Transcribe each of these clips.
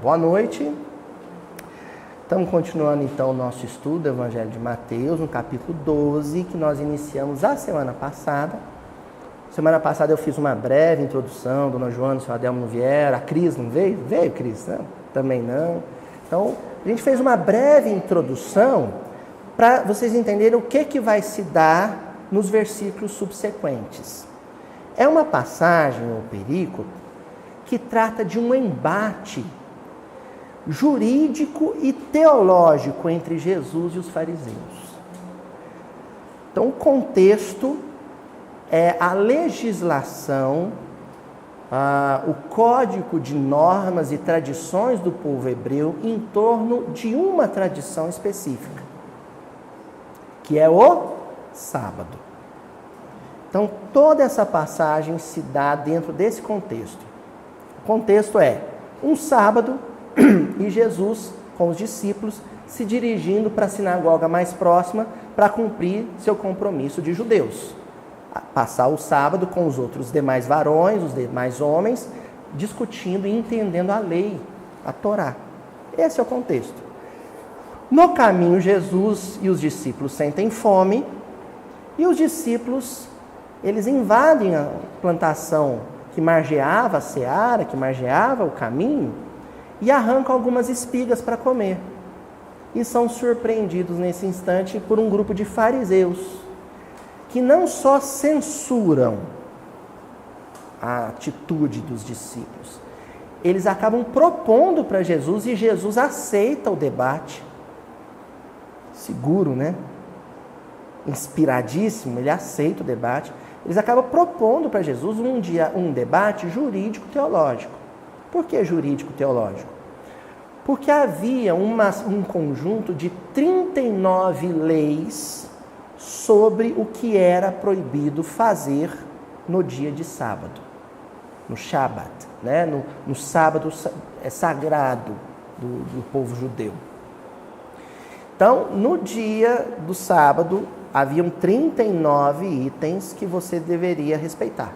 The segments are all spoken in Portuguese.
Boa noite. Estamos continuando então o nosso estudo do Evangelho de Mateus, no capítulo 12, que nós iniciamos a semana passada. Semana passada eu fiz uma breve introdução, Dona Joana, o senhor Adelmo não vieram, a Cris não veio? Veio, Cris? Não, também não. Então, a gente fez uma breve introdução para vocês entenderem o que vai se dar nos versículos subsequentes. É uma passagem, ou perícope, que trata de um embate jurídico e teológico entre Jesus e os fariseus. Então, o contexto é a legislação, o código de normas e tradições do povo hebreu em torno de uma tradição específica, que é o sábado. Então, toda essa passagem se dá dentro desse contexto. O contexto é um sábado e Jesus, com os discípulos, se dirigindo para a sinagoga mais próxima para cumprir seu compromisso de judeus. Passar o sábado com os outros demais varões, os demais homens, discutindo e entendendo a lei, a Torá. Esse é o contexto. No caminho, Jesus e os discípulos sentem fome e os discípulos, eles invadem a plantação que margeava a seara, que margeava o caminho, e arrancam algumas espigas para comer. E são surpreendidos nesse instante por um grupo de fariseus, que não só censuram a atitude dos discípulos, eles acabam propondo para Jesus e Jesus aceita o debate. Seguro, né? Inspiradíssimo, ele aceita o debate. Eles acabam propondo para Jesus um debate jurídico-teológico. Por que jurídico-teológico? Porque havia um conjunto de 39 leis sobre o que era proibido fazer no dia de sábado, no Shabat, né? no sábado sagrado do povo judeu. Então, no dia do sábado, haviam 39 itens que você deveria respeitar.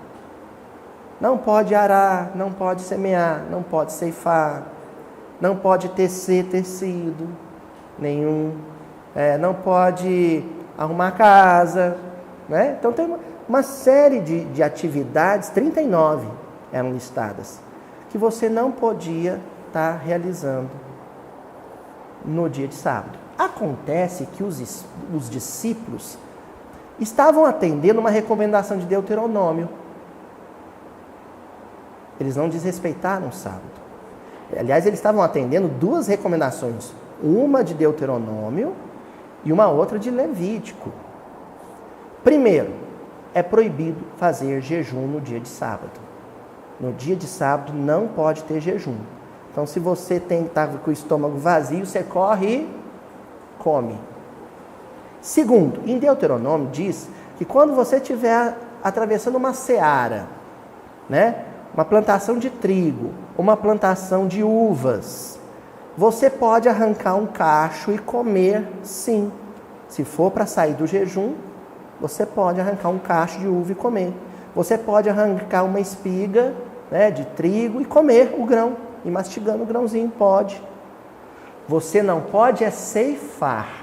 Não pode arar, não pode semear, não pode ceifar, não pode tecer tecido nenhum, não pode arrumar casa, né? Então tem uma série de atividades, 39 eram listadas, que você não podia estar realizando no dia de sábado. Acontece que os discípulos estavam atendendo uma recomendação de Deuteronômio. Eles não desrespeitaram o sábado. Aliás, eles estavam atendendo duas recomendações, uma de Deuteronômio e uma outra de Levítico. Primeiro, é proibido fazer jejum no dia de sábado. No dia de sábado não pode ter jejum. Então, se você está com o estômago vazio, você corre e come. Segundo, em Deuteronômio diz que quando você estiver atravessando uma seara, né, uma plantação de trigo, uma plantação de uvas, você pode arrancar um cacho e comer, sim. Se for para sair do jejum, você pode arrancar um cacho de uva e comer. Você pode arrancar uma espiga, né, de trigo e comer o grão, e mastigando o grãozinho, pode. Você não pode ceifar.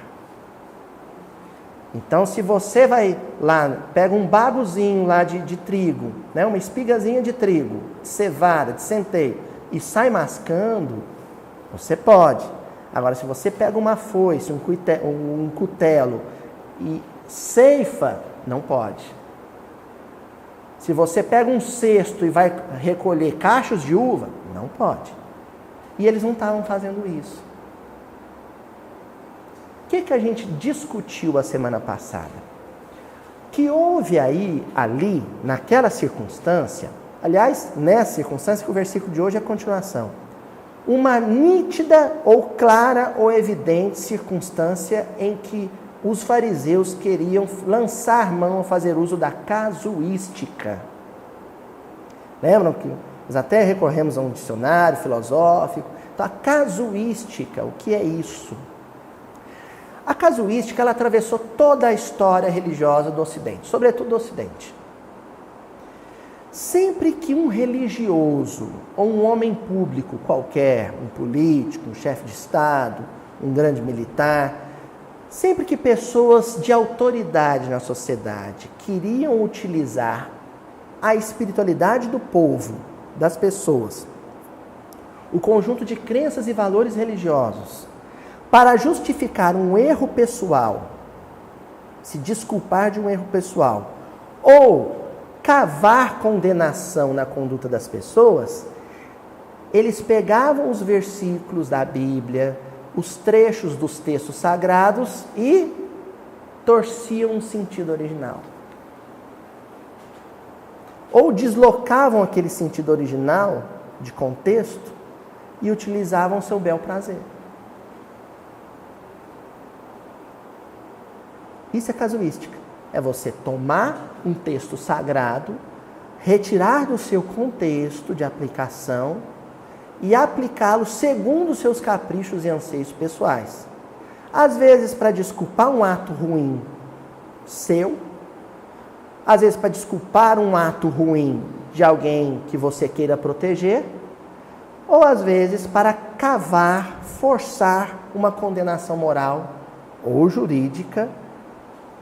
Então, se você vai lá, pega um bagozinho lá de trigo, né, uma espigazinha de trigo, de cevada, de centeio, e sai mascando, você pode. Agora, se você pega uma foice, um cutelo e ceifa, não pode. Se você pega um cesto e vai recolher cachos de uva, não pode. E eles não estavam fazendo isso. O que a gente discutiu a semana passada? Que houve ali, naquela circunstância, aliás, nessa circunstância, que o versículo de hoje é a continuação, uma nítida ou clara ou evidente circunstância em que os fariseus queriam lançar mão a fazer uso da casuística. Lembram que nós até recorremos a um dicionário filosófico? Então, a casuística, o que é isso? A casuística, ela atravessou toda a história religiosa do Ocidente, sobretudo do Ocidente. Sempre que um religioso ou um homem público qualquer, um político, um chefe de Estado, um grande militar, sempre que pessoas de autoridade na sociedade queriam utilizar a espiritualidade do povo, das pessoas, o conjunto de crenças e valores religiosos, para justificar um erro pessoal, se desculpar de um erro pessoal, ou cavar condenação na conduta das pessoas, eles pegavam os versículos da Bíblia, os trechos dos textos sagrados e torciam o sentido original. Ou deslocavam aquele sentido original de contexto e utilizavam seu bel prazer. Isso é casuística. É você tomar um texto sagrado, retirar do seu contexto de aplicação e aplicá-lo segundo os seus caprichos e anseios pessoais. Às vezes para desculpar um ato ruim seu, às vezes para desculpar um ato ruim de alguém que você queira proteger, ou às vezes para cavar, forçar uma condenação moral ou jurídica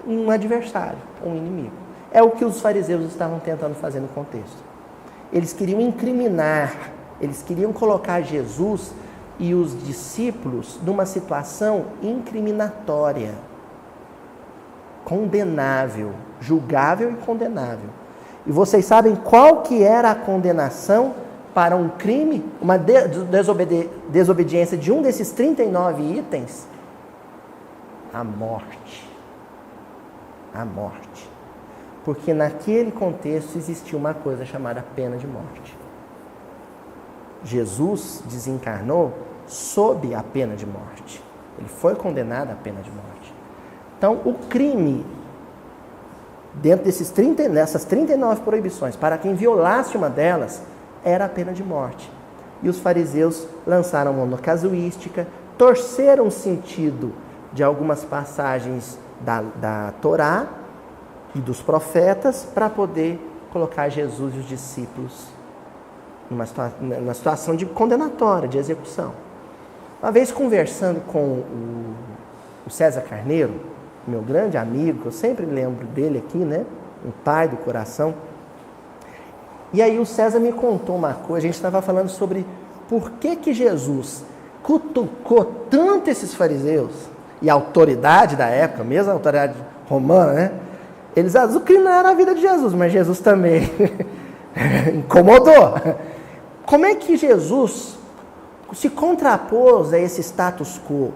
em um adversário, um inimigo. É o que os fariseus estavam tentando fazer no contexto. Eles queriam incriminar, eles queriam colocar Jesus e os discípulos numa situação incriminatória, condenável, julgável e condenável. E vocês sabem qual que era a condenação para um crime, uma desobediência de um desses 39 itens? A morte. A morte. Porque naquele contexto existia uma coisa chamada pena de morte. Jesus desencarnou sob a pena de morte. Ele foi condenado à pena de morte. Então, o crime, dentro dessas 39 proibições, para quem violasse uma delas, era a pena de morte. E os fariseus lançaram mão na casuística, torceram o sentido de algumas passagens da Torá e dos profetas para poder colocar Jesus e os discípulos numa situação de condenatória, de execução. Uma vez conversando com o César Carneiro, meu grande amigo, que eu sempre lembro dele aqui, né? Um pai do coração. E aí o César me contou uma coisa, a gente estava falando sobre por que Jesus cutucou tanto esses fariseus, e a autoridade da época, mesmo a autoridade romana, né? Eles azucrinaram a vida de Jesus, mas Jesus também incomodou. Como é que Jesus se contrapôs a esse status quo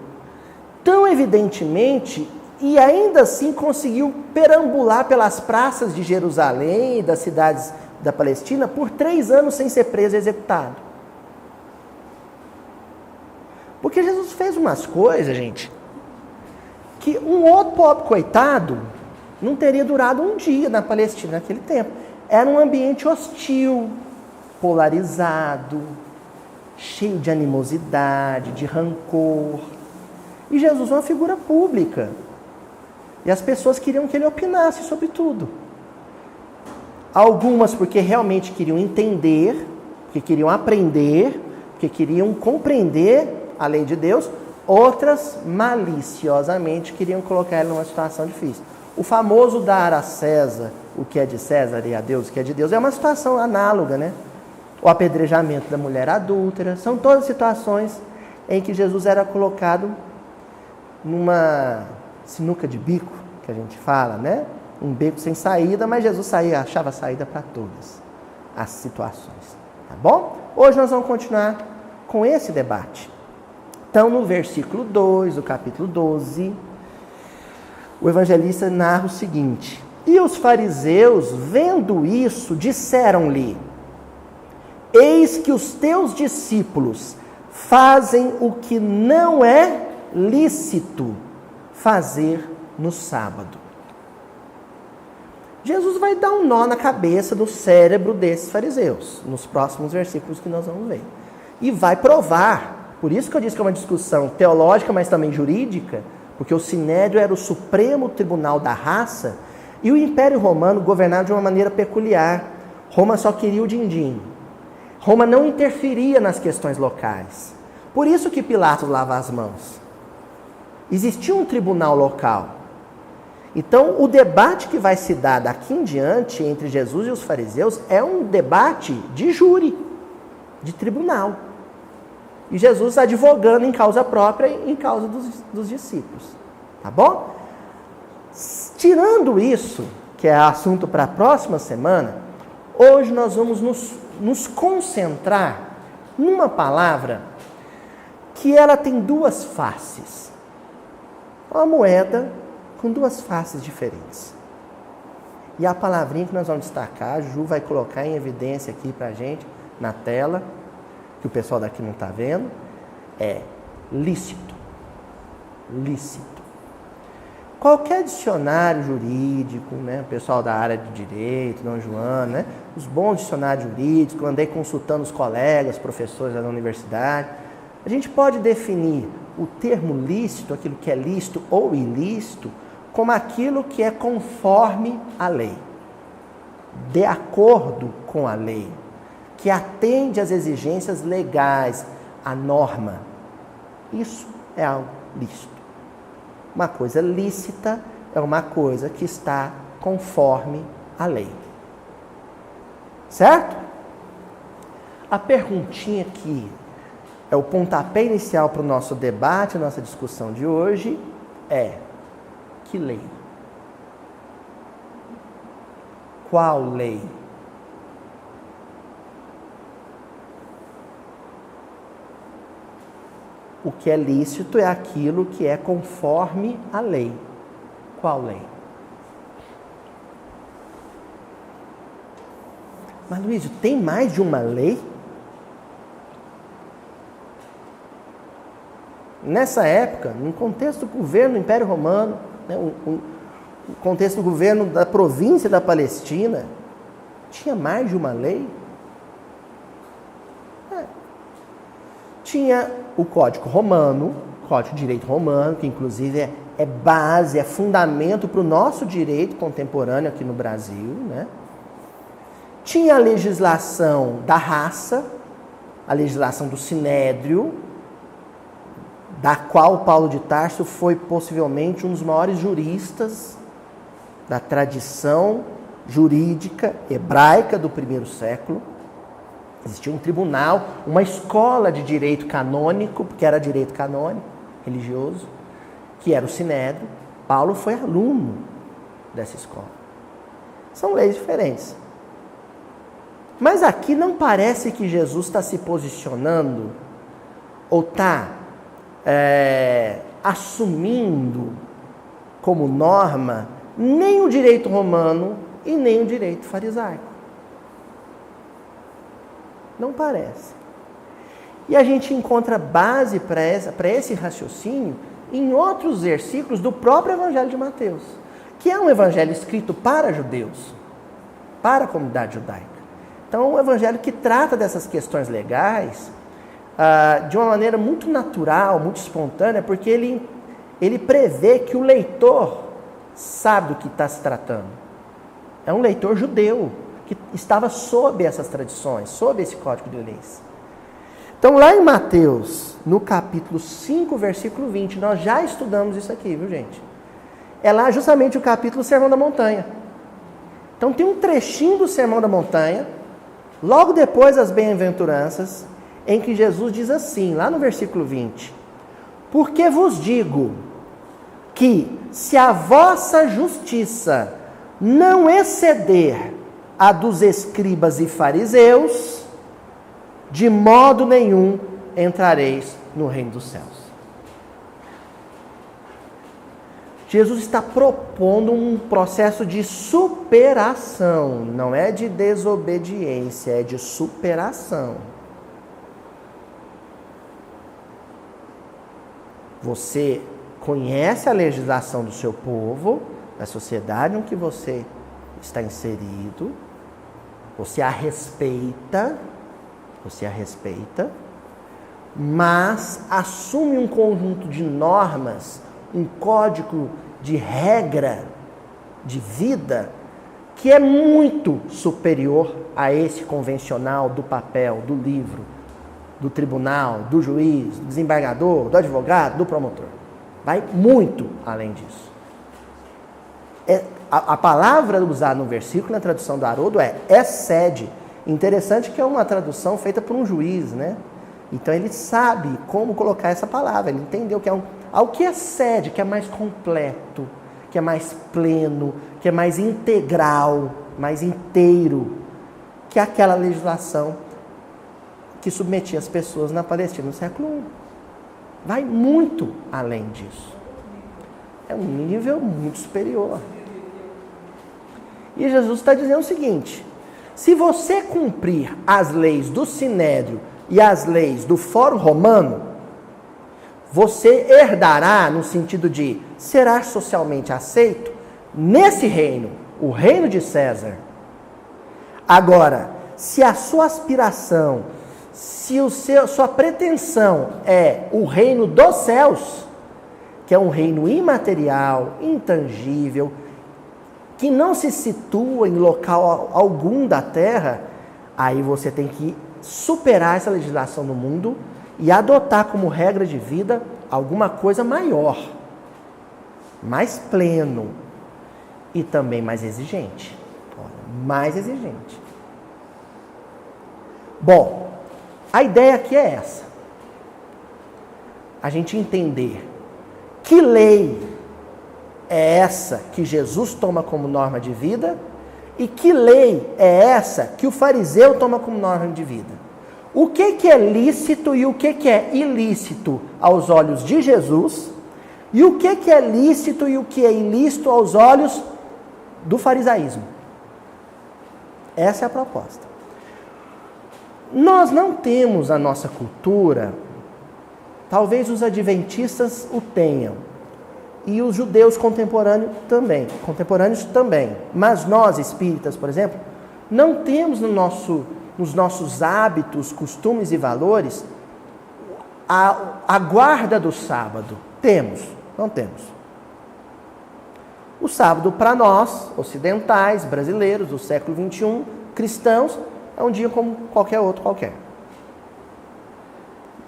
tão evidentemente e ainda assim conseguiu perambular pelas praças de Jerusalém e das cidades da Palestina por 3 anos sem ser preso e executado? Porque Jesus fez umas coisas, gente, que um outro pobre coitado não teria durado um dia na Palestina naquele tempo. Era um ambiente hostil, polarizado, cheio de animosidade, de rancor. E Jesus é uma figura pública. E as pessoas queriam que ele opinasse sobre tudo. Algumas porque realmente queriam entender, porque queriam aprender, porque queriam compreender a lei de Deus. Outras, maliciosamente, queriam colocar ele numa situação difícil. O famoso dar a César o que é de César e a Deus o que é de Deus é uma situação análoga, né? O apedrejamento da mulher adúltera, são todas situações em que Jesus era colocado numa sinuca de bico, que a gente fala, né? Um beco sem saída, mas Jesus achava saída para todas as situações, tá bom? Hoje nós vamos continuar com esse debate. Então, no versículo 2 do capítulo 12, o evangelista narra o seguinte: e os fariseus, vendo isso, disseram-lhe: eis que os teus discípulos fazem o que não é lícito fazer no sábado. Jesus vai dar um nó na cabeça do cérebro desses fariseus, nos próximos versículos que nós vamos ver. E vai provar. Por isso que eu disse que é uma discussão teológica, mas também jurídica, porque o Sinédrio era o supremo tribunal da raça e o Império Romano governava de uma maneira peculiar. Roma só queria o din-din. Roma não interferia nas questões locais. Por isso que Pilatos lava as mãos. Existia um tribunal local. Então, o debate que vai se dar daqui em diante entre Jesus e os fariseus é um debate de júri, de tribunal. E Jesus advogando em causa própria e em causa dos discípulos. Tá bom? Tirando isso, que é assunto para a próxima semana, hoje nós vamos nos concentrar numa palavra que ela tem duas faces. Uma moeda com duas faces diferentes. E a palavrinha que nós vamos destacar, a Ju vai colocar em evidência aqui para a gente, na tela, que o pessoal daqui não está vendo, é lícito. Lícito. Qualquer dicionário jurídico, né, o pessoal da área de direito, Dom João, né, os bons dicionários jurídicos, eu andei consultando os colegas, professores da universidade, a gente pode definir o termo lícito, aquilo que é lícito ou ilícito, como aquilo que é conforme a lei, de acordo com a lei, que atende às exigências legais, à norma. Isso é algo lícito. Uma coisa lícita é uma coisa que está conforme a lei. Certo? A perguntinha que é o pontapé inicial para o nosso debate, a nossa discussão de hoje é: que lei? Qual lei? O que é lícito é aquilo que é conforme a lei. Qual lei? Mas, Luísio, tem mais de uma lei? Nessa época, no contexto do governo do Império Romano, né, o contexto do governo da província da Palestina, tinha mais de uma lei? Tinha o Código Romano, Código de Direito Romano, que inclusive é base, é fundamento para o nosso direito contemporâneo aqui no Brasil, né? Tinha a legislação da raça, a legislação do Sinédrio, da qual Paulo de Tarso foi possivelmente um dos maiores juristas da tradição jurídica hebraica do primeiro século. Existia um tribunal, uma escola de direito canônico, porque era direito canônico, religioso, que era o Sinédrio. Paulo foi aluno dessa escola. São leis diferentes. Mas aqui não parece que Jesus está se posicionando ou está assumindo como norma nem o direito romano e nem o direito farisaico. Não parece. E a gente encontra base para esse raciocínio em outros versículos do próprio Evangelho de Mateus, que é um evangelho escrito para judeus, para a comunidade judaica. Então, é um evangelho que trata dessas questões legais de uma maneira muito natural, muito espontânea, porque ele prevê que o leitor sabe do que está se tratando. É um leitor judeu, que estava sob essas tradições, sob esse código de leis. Então, lá em Mateus, no capítulo 5, versículo 20, nós já estudamos isso aqui, viu, gente? É lá justamente o capítulo Sermão da Montanha. Então, tem um trechinho do Sermão da Montanha, logo depois das bem-aventuranças, em que Jesus diz assim, lá no versículo 20: porque vos digo que se a vossa justiça não exceder a dos escribas e fariseus, de modo nenhum entrareis no reino dos céus. Jesus está propondo um processo de superação, não é de desobediência, é de superação. Você conhece a legislação do seu povo, da sociedade em que você está inserido, você a respeita, mas assume um conjunto de normas, um código de regra de vida que é muito superior a esse convencional do papel, do livro, do tribunal, do juiz, do desembargador, do advogado, do promotor. Vai muito além disso. A palavra usada no versículo, na tradução do Haroldo, excede. Interessante que é uma tradução feita por um juiz, né? Então ele sabe como colocar essa palavra, ele entendeu que é algo que excede, que é mais completo, que é mais pleno, que é mais integral, mais inteiro, que aquela legislação que submetia as pessoas na Palestina no século I. Vai muito além disso. É um nível muito superior. E Jesus está dizendo o seguinte: se você cumprir as leis do Sinédrio e as leis do Fórum Romano, você herdará, no sentido de será socialmente aceito, nesse reino, o reino de César. Agora, se a sua aspiração, se sua pretensão é o reino dos céus, que é um reino imaterial, intangível, que não se situa em local algum da terra, aí você tem que superar essa legislação do mundo e adotar como regra de vida alguma coisa maior, mais pleno e também mais exigente. Mais exigente. Bom, a ideia aqui é essa. A gente entender que lei é essa que Jesus toma como norma de vida e que lei é essa que o fariseu toma como norma de vida. O que é lícito e o que é ilícito aos olhos de Jesus e o que é lícito e o que é ilícito aos olhos do farisaísmo. Essa é a proposta. Nós não temos a nossa cultura, talvez os adventistas o tenham, e os judeus contemporâneos também. Mas nós, espíritas, por exemplo, não temos nos nossos hábitos, costumes e valores a guarda do sábado. Não temos. O sábado, para nós, ocidentais, brasileiros, do século XXI, cristãos, é um dia como qualquer outro qualquer.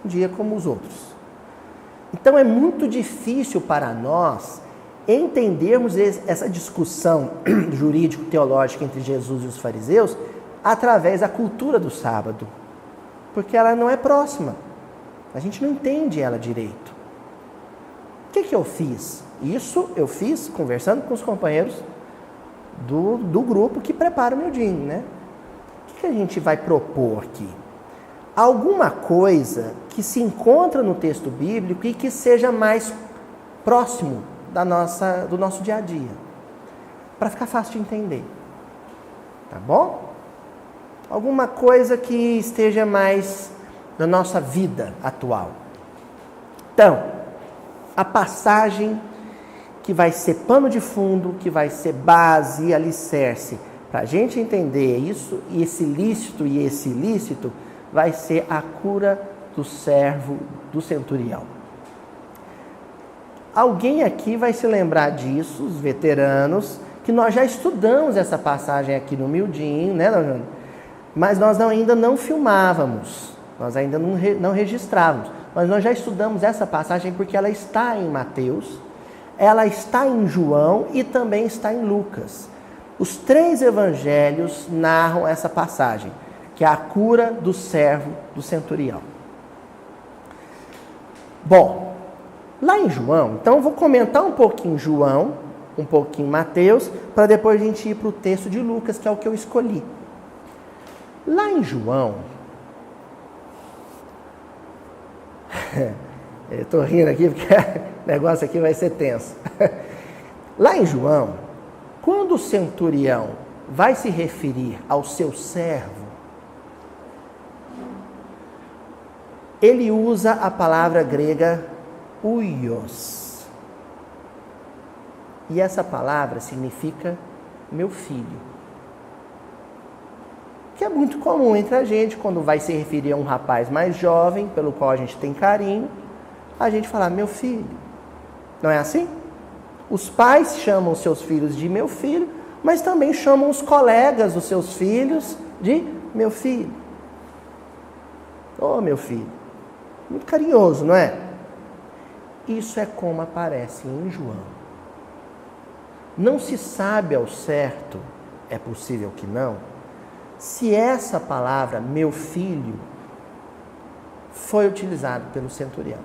Um dia como os outros. Então é muito difícil para nós entendermos essa discussão jurídico-teológica entre Jesus e os fariseus através da cultura do sábado. Porque ela não é próxima. A gente não entende ela direito. O que eu fiz? Isso eu fiz conversando com os companheiros do grupo que prepara o meu DIN, né? O que a gente vai propor aqui? Alguma coisa que se encontra no texto bíblico e que seja mais próximo do nosso dia a dia, para ficar fácil de entender. Tá bom? Alguma coisa que esteja mais na nossa vida atual. Então, a passagem que vai ser pano de fundo, que vai ser base e alicerce, para a gente entender isso, e esse lícito e esse ilícito, vai ser a cura do servo do centurião. Alguém aqui vai se lembrar disso, os veteranos, que nós já estudamos essa passagem aqui no Mildinho, né, Dona Jônia? Mas nós ainda não filmávamos, nós ainda não registrávamos. Mas nós já estudamos essa passagem porque ela está em Mateus, ela está em João e também está em Lucas. Os 3 evangelhos narram essa passagem, que é a cura do servo do centurião. Bom, lá em João, então eu vou comentar um pouquinho João, um pouquinho Mateus, para depois a gente ir para o texto de Lucas, que é o que eu escolhi. Lá em João, eu estou rindo aqui porque o negócio aqui vai ser tenso. Lá em João, quando o centurião vai se referir ao seu servo, ele usa a palavra grega huios. E essa palavra significa meu filho. Que é muito comum entre a gente, quando vai se referir a um rapaz mais jovem, pelo qual a gente tem carinho, a gente fala, meu filho. Não é assim? Os pais chamam seus filhos de meu filho, mas também chamam os colegas dos seus filhos de meu filho. Oh, meu filho. Muito carinhoso, não é? Isso é como aparece em João. Não se sabe ao certo, é possível que não, se essa palavra, meu filho, foi utilizada pelo centurião.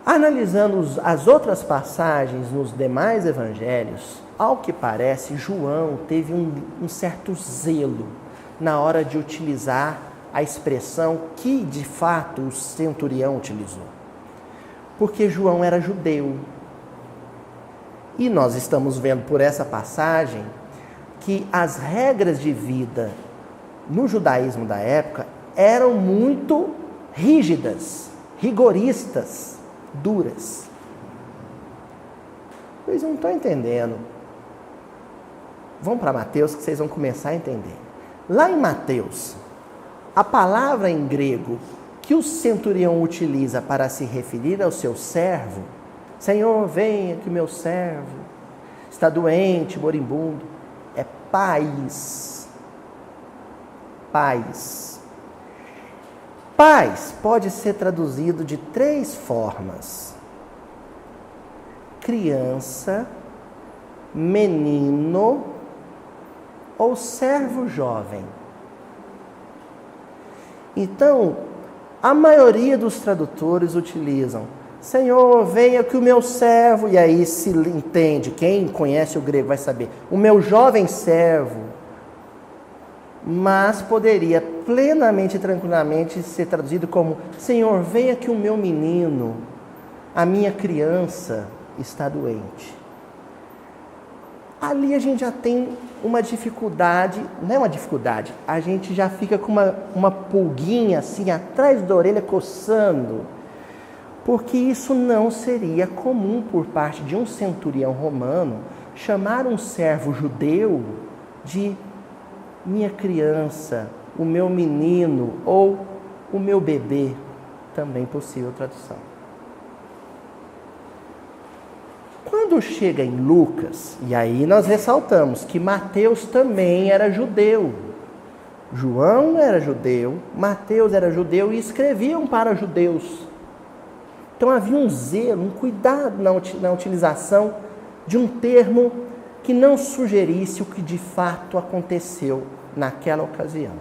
Analisando as outras passagens nos demais evangelhos, ao que parece, João teve um certo zelo na hora de utilizar a expressão que, de fato, o centurião utilizou. Porque João era judeu. E nós estamos vendo por essa passagem que as regras de vida no judaísmo da época eram muito rígidas, rigoristas, duras. Vocês não estão entendendo. Vão para Mateus que vocês vão começar a entender. Lá em Mateus, a palavra em grego que o centurião utiliza para se referir ao seu servo, Senhor, venha que o meu servo está doente, moribundo, é pais. Pais. Pais pode ser traduzido de 3 formas: criança, menino ou servo jovem. Então, a maioria dos tradutores utilizam Senhor, venha que o meu servo, e aí se entende, quem conhece o grego vai saber, o meu jovem servo, mas poderia plenamente e tranquilamente ser traduzido como Senhor, venha que o meu menino, a minha criança está doente. Ali a gente já tem uma dificuldade, não é uma dificuldade, a gente já fica com uma pulguinha assim atrás da orelha coçando, porque isso não seria comum por parte de um centurião romano chamar um servo judeu de minha criança, o meu menino ou o meu bebê, também possível tradução. Quando chega em Lucas, e aí nós ressaltamos que Mateus também era judeu, João era judeu, Mateus era judeu e escreviam para judeus. Então havia um zelo, um cuidado na utilização de um termo que não sugerisse o que de fato aconteceu naquela ocasião.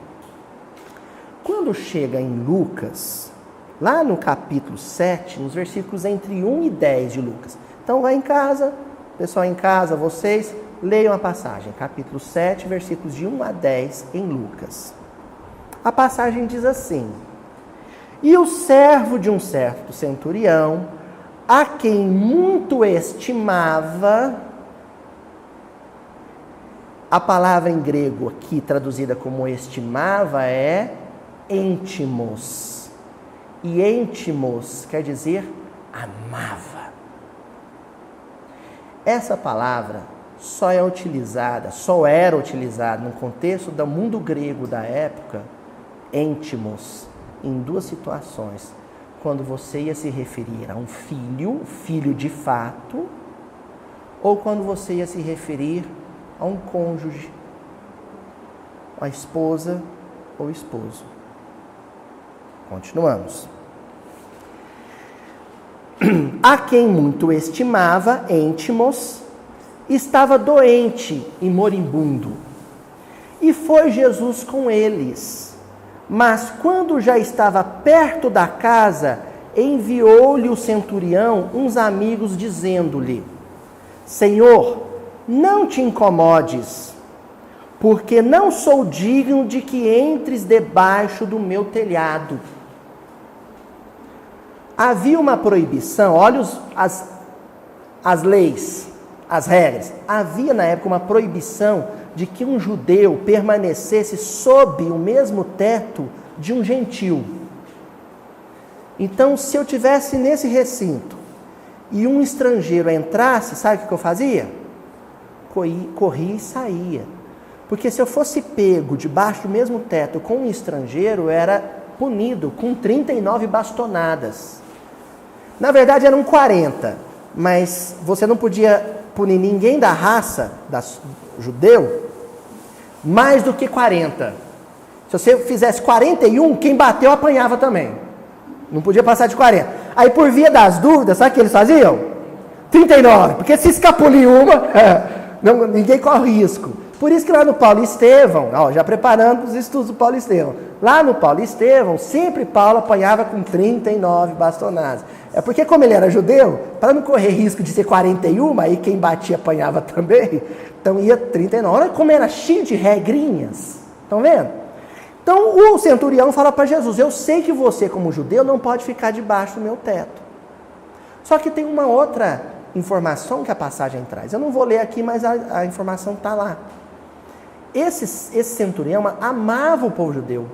Quando chega em Lucas, lá no capítulo 7, nos versículos entre 1 e 10 de Lucas. Então vai em casa, pessoal em casa, vocês leiam a passagem, capítulo 7, versículos de 1 a 10 em Lucas. A passagem diz assim: E o servo de um certo centurião, a quem muito estimava, a palavra em grego aqui traduzida como estimava é êntimos. E êntimos quer dizer amava. Essa palavra só era utilizada no contexto do mundo grego da época, êntimos, em 2 situações. Quando você ia se referir a um filho de fato, ou quando você ia se referir a um cônjuge, a esposa ou esposo. Continuamos. A quem muito estimava, êntimos, estava doente e moribundo. E foi Jesus com eles. Mas quando já estava perto da casa, enviou-lhe o centurião uns amigos, dizendo-lhe: Senhor, não te incomodes, porque não sou digno de que entres debaixo do meu telhado. Havia uma proibição, olha as leis, as regras. Havia na época uma proibição de que um judeu permanecesse sob o mesmo teto de um gentil. Então, se eu tivesse nesse recinto e um estrangeiro entrasse, sabe o que eu fazia? Corria e saía. Porque se eu fosse pego debaixo do mesmo teto com um estrangeiro, eu era punido com 39 bastonadas. Na verdade eram 40, mas você não podia punir ninguém da raça judeu mais do que 40. Se você fizesse 41, quem bateu apanhava também. Não podia passar de 40. Aí, por via das dúvidas, sabe o que eles faziam? 39, porque se escapulir uma, ninguém corre risco. Por isso que lá no Paulo Estevão, já preparando os estudos do Paulo Estevão, lá no Paulo Estevão, sempre Paulo apanhava com 39 bastonadas. É porque como ele era judeu, para não correr risco de ser 41, aí quem batia apanhava também, então ia 39. Olha como era cheio de regrinhas, estão vendo? Então o centurião fala para Jesus, eu sei que você como judeu não pode ficar debaixo do meu teto. Só que tem uma outra informação que a passagem traz. Eu não vou ler aqui, mas a informação está lá. Esse centurião amava o povo judeu.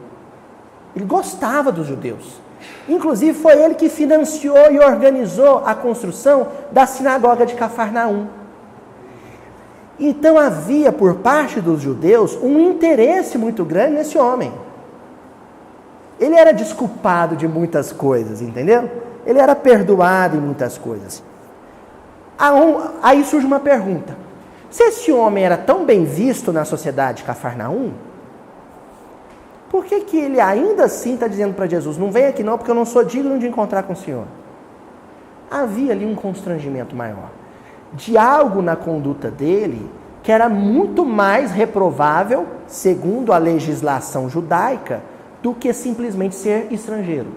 Ele gostava dos judeus. Inclusive foi ele que financiou e organizou a construção da sinagoga de Cafarnaum. Então havia por parte dos judeus um interesse muito grande nesse homem. Ele era desculpado de muitas coisas, entendeu? Ele era perdoado em muitas coisas. Aí surge uma pergunta. Se esse homem era tão bem visto na sociedade de Cafarnaum, por que ele ainda assim está dizendo para Jesus, não vem aqui não, porque eu não sou digno de encontrar com o Senhor? Havia ali um constrangimento maior, de algo na conduta dele, que era muito mais reprovável, segundo a legislação judaica, do que simplesmente ser estrangeiro.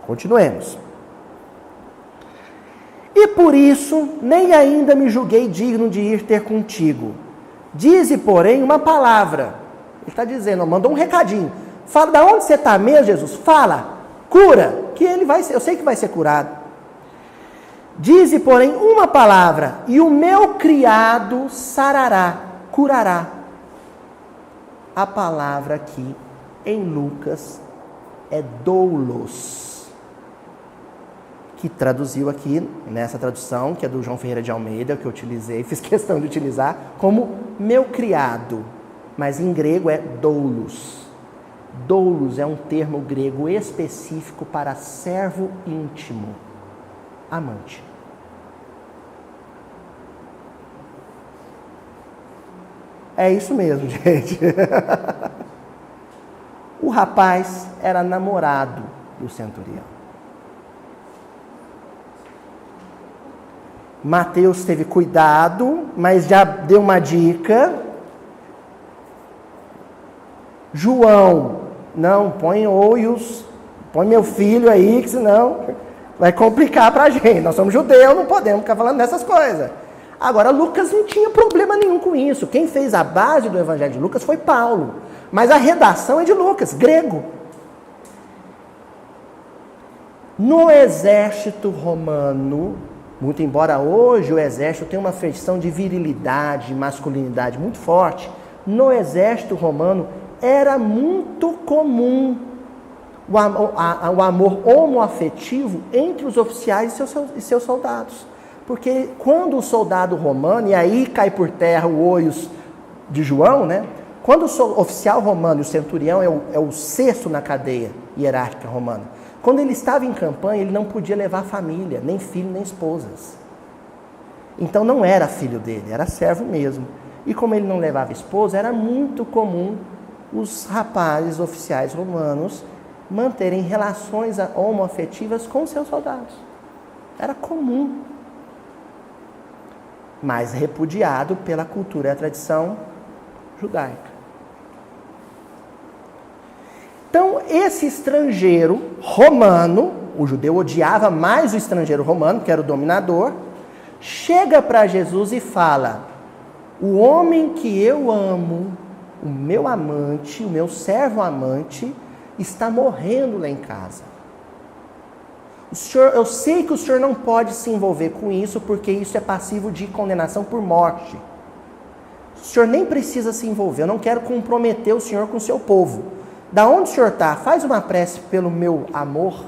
Continuemos. E por isso, nem ainda me julguei digno de ir ter contigo. Dize, porém, uma palavra. Ele está dizendo, mandou um recadinho. Fala, da onde você está mesmo, Jesus? Fala, cura, que ele vai ser, eu sei que vai ser curado. Dize, porém, uma palavra, e o meu criado sarará, curará. A palavra aqui, em Lucas, é doulos. Que traduziu aqui, nessa tradução, que é do João Ferreira de Almeida, que eu utilizei, fiz questão de utilizar, como meu criado. Mas em grego é doulos. Doulos é um termo grego específico para servo íntimo, amante. É isso mesmo, gente. O rapaz era namorado do centurião. Mateus teve cuidado, mas já deu uma dica. João, não, põe olhos, põe meu filho aí, que senão vai complicar para a gente. Nós somos judeus, não podemos ficar falando dessas coisas. Agora, Lucas não tinha problema nenhum com isso. Quem fez a base do Evangelho de Lucas foi Paulo. Mas a redação é de Lucas, grego. No exército romano, muito embora hoje o exército tenha uma feição de virilidade, masculinidade muito forte, no exército romano era muito comum o amor homoafetivo entre os oficiais e seus soldados. Porque quando o soldado romano, e aí cai por terra o oios de João, né? Quando o oficial romano e o centurião é o sexto na cadeia hierárquica romana, quando ele estava em campanha, ele não podia levar família, nem filho, nem esposas. Então não era filho dele, era servo mesmo. E como ele não levava esposa, era muito comum os rapazes oficiais romanos manterem relações homoafetivas com seus soldados. Era comum. Mas repudiado pela cultura e a tradição judaica. Então, esse estrangeiro romano, o judeu odiava mais o estrangeiro romano, que era o dominador, chega para Jesus e fala: o homem que eu amo, o meu amante, o meu servo amante, está morrendo lá em casa. Eu sei que o senhor não pode se envolver com isso, porque isso é passivo de condenação por morte. O senhor nem precisa se envolver, eu não quero comprometer o senhor com o seu povo. Da onde o senhor está? Faz uma prece pelo meu amor,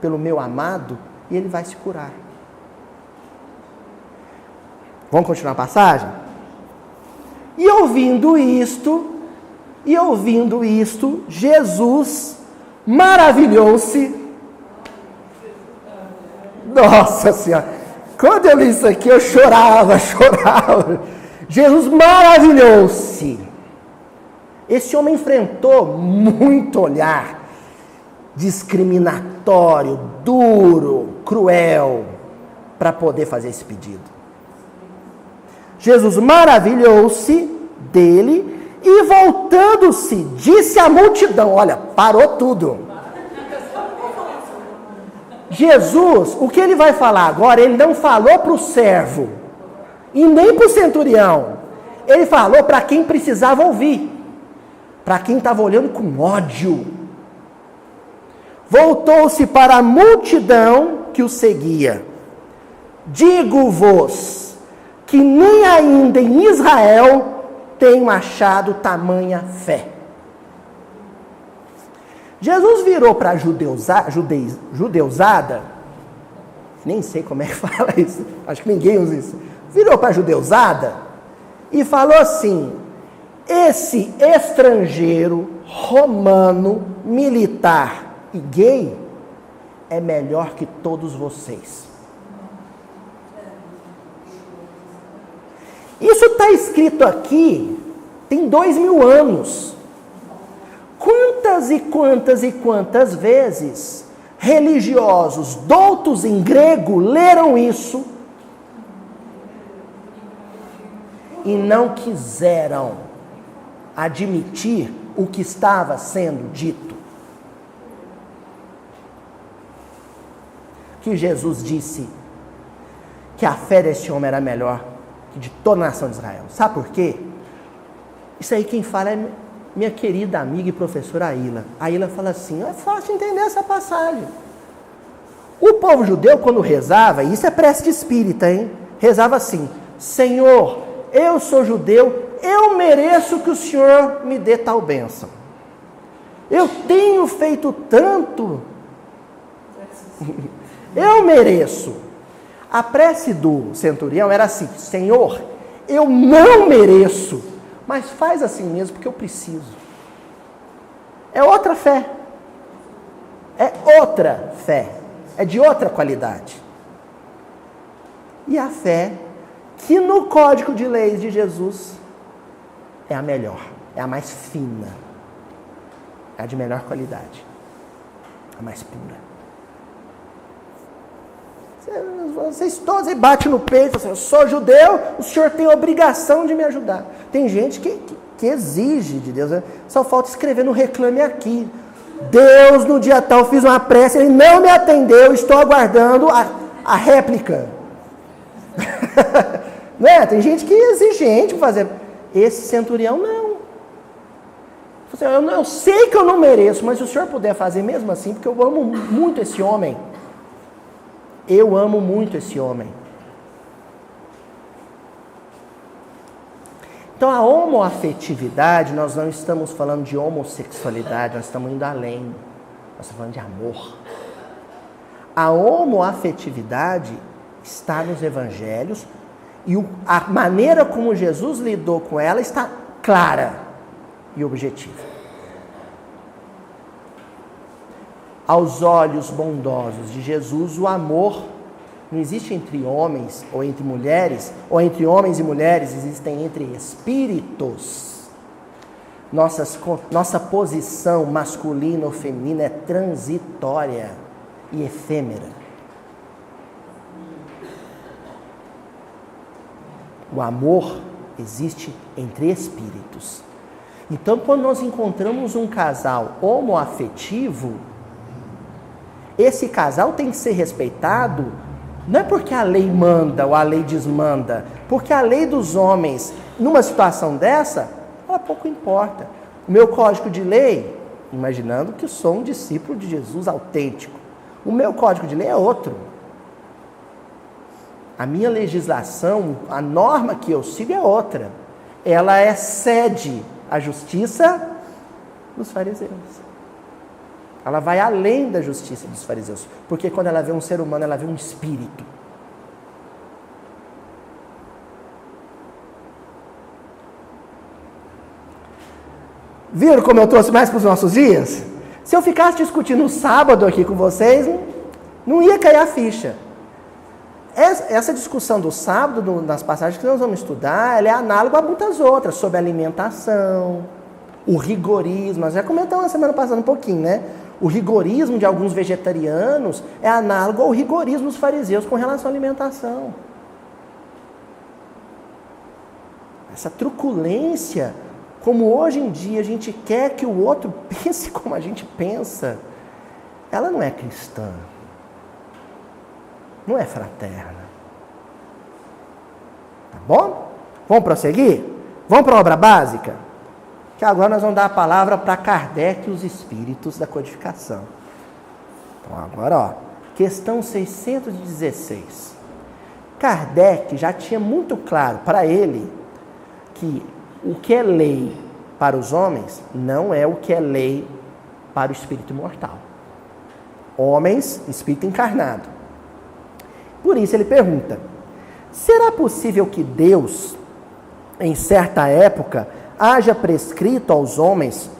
pelo meu amado, e ele vai se curar. Vamos continuar a passagem? E ouvindo isto, Jesus maravilhou-se. Nossa Senhora! Quando eu li isso aqui, eu chorava. Jesus maravilhou-se. Esse homem enfrentou muito olhar discriminatório, duro, cruel, para poder fazer esse pedido. Jesus maravilhou-se dele e, voltando-se, disse à multidão, olha, parou tudo. Jesus, o que ele vai falar agora, ele não falou para o servo e nem para o centurião. Ele falou para quem precisava ouvir, para quem estava olhando com ódio. Voltou-se para a multidão que o seguia. Digo-vos que nem ainda em Israel tenho achado tamanha fé. Jesus virou para a judeusada, nem sei como é que fala isso, acho que ninguém usa isso. Virou para a judeusada e falou assim: esse estrangeiro, romano, militar e gay é melhor que todos vocês. Isso está escrito aqui tem 2000 anos. Quantas e quantas vezes religiosos doutos em grego leram isso e não quiseram admitir o que estava sendo dito? Que Jesus disse que a fé desse homem era melhor que de toda a nação de Israel. Sabe por quê? Isso aí quem fala é minha querida amiga e professora Aila. A Aila fala assim, é fácil entender essa passagem. O povo judeu, quando rezava, isso é prece espírita, hein? Rezava assim: Senhor, eu sou judeu, eu mereço que o Senhor me dê tal bênção. Eu tenho feito tanto, eu mereço. A prece do centurião era assim: Senhor, eu não mereço, mas faz assim mesmo porque eu preciso. É outra fé. É outra fé. É de outra qualidade. E a fé que no código de leis de Jesus é a melhor, é a mais fina, é a de melhor qualidade, a mais pura. Vocês todos batem no peito, assim, eu sou judeu, o senhor tem obrigação de me ajudar. Tem gente que exige de Deus, né? Só falta escrever no Reclame Aqui: Deus, no dia tal, fiz uma prece, ele não me atendeu, estou aguardando a réplica. Né? Tem gente que é exigente para fazer. Esse centurião não. Eu sei que eu não mereço, mas se o senhor puder fazer mesmo assim, porque eu amo muito esse homem. Eu amo muito esse homem. Então, a homoafetividade, nós não estamos falando de homossexualidade, nós estamos indo além. Nós estamos falando de amor. A homoafetividade está nos evangelhos e a maneira como Jesus lidou com ela está clara e objetiva. Aos olhos bondosos de Jesus, o amor não existe entre homens ou entre mulheres, ou entre homens e mulheres, existem entre espíritos. Nossa posição masculina ou feminina é transitória e efêmera. O amor existe entre espíritos. Então, quando nós encontramos um casal homoafetivo, esse casal tem que ser respeitado, não é porque a lei manda ou a lei desmanda, porque a lei dos homens, numa situação dessa, ela pouco importa. O meu código de lei, imaginando que eu sou um discípulo de Jesus autêntico, o meu código de lei é outro. A minha legislação, a norma que eu sigo é outra. Ela excede a justiça dos fariseus. Ela vai além da justiça dos fariseus. Porque quando ela vê um ser humano, ela vê um espírito. Viram como eu trouxe mais para os nossos dias? Se eu ficasse discutindo no sábado aqui com vocês, não ia cair a ficha. Essa discussão do sábado, nas passagens que nós vamos estudar, ela é análoga a muitas outras, sobre alimentação, o rigorismo. Nós já comentamos na semana passada um pouquinho, né? O rigorismo de alguns vegetarianos é análogo ao rigorismo dos fariseus com relação à alimentação. Essa truculência, como hoje em dia a gente quer que o outro pense como a gente pensa, ela não é cristã. Não é fraterna. Tá bom? Vamos prosseguir? Vamos para a obra básica? Que agora nós vamos dar a palavra para Kardec e os espíritos da codificação. Então agora, ó, questão 616. Kardec já tinha muito claro para ele que o que é lei para os homens não é o que é lei para o espírito imortal. Homens, espírito encarnado. Por isso ele pergunta: será possível que Deus, em certa época, haja prescrito aos homens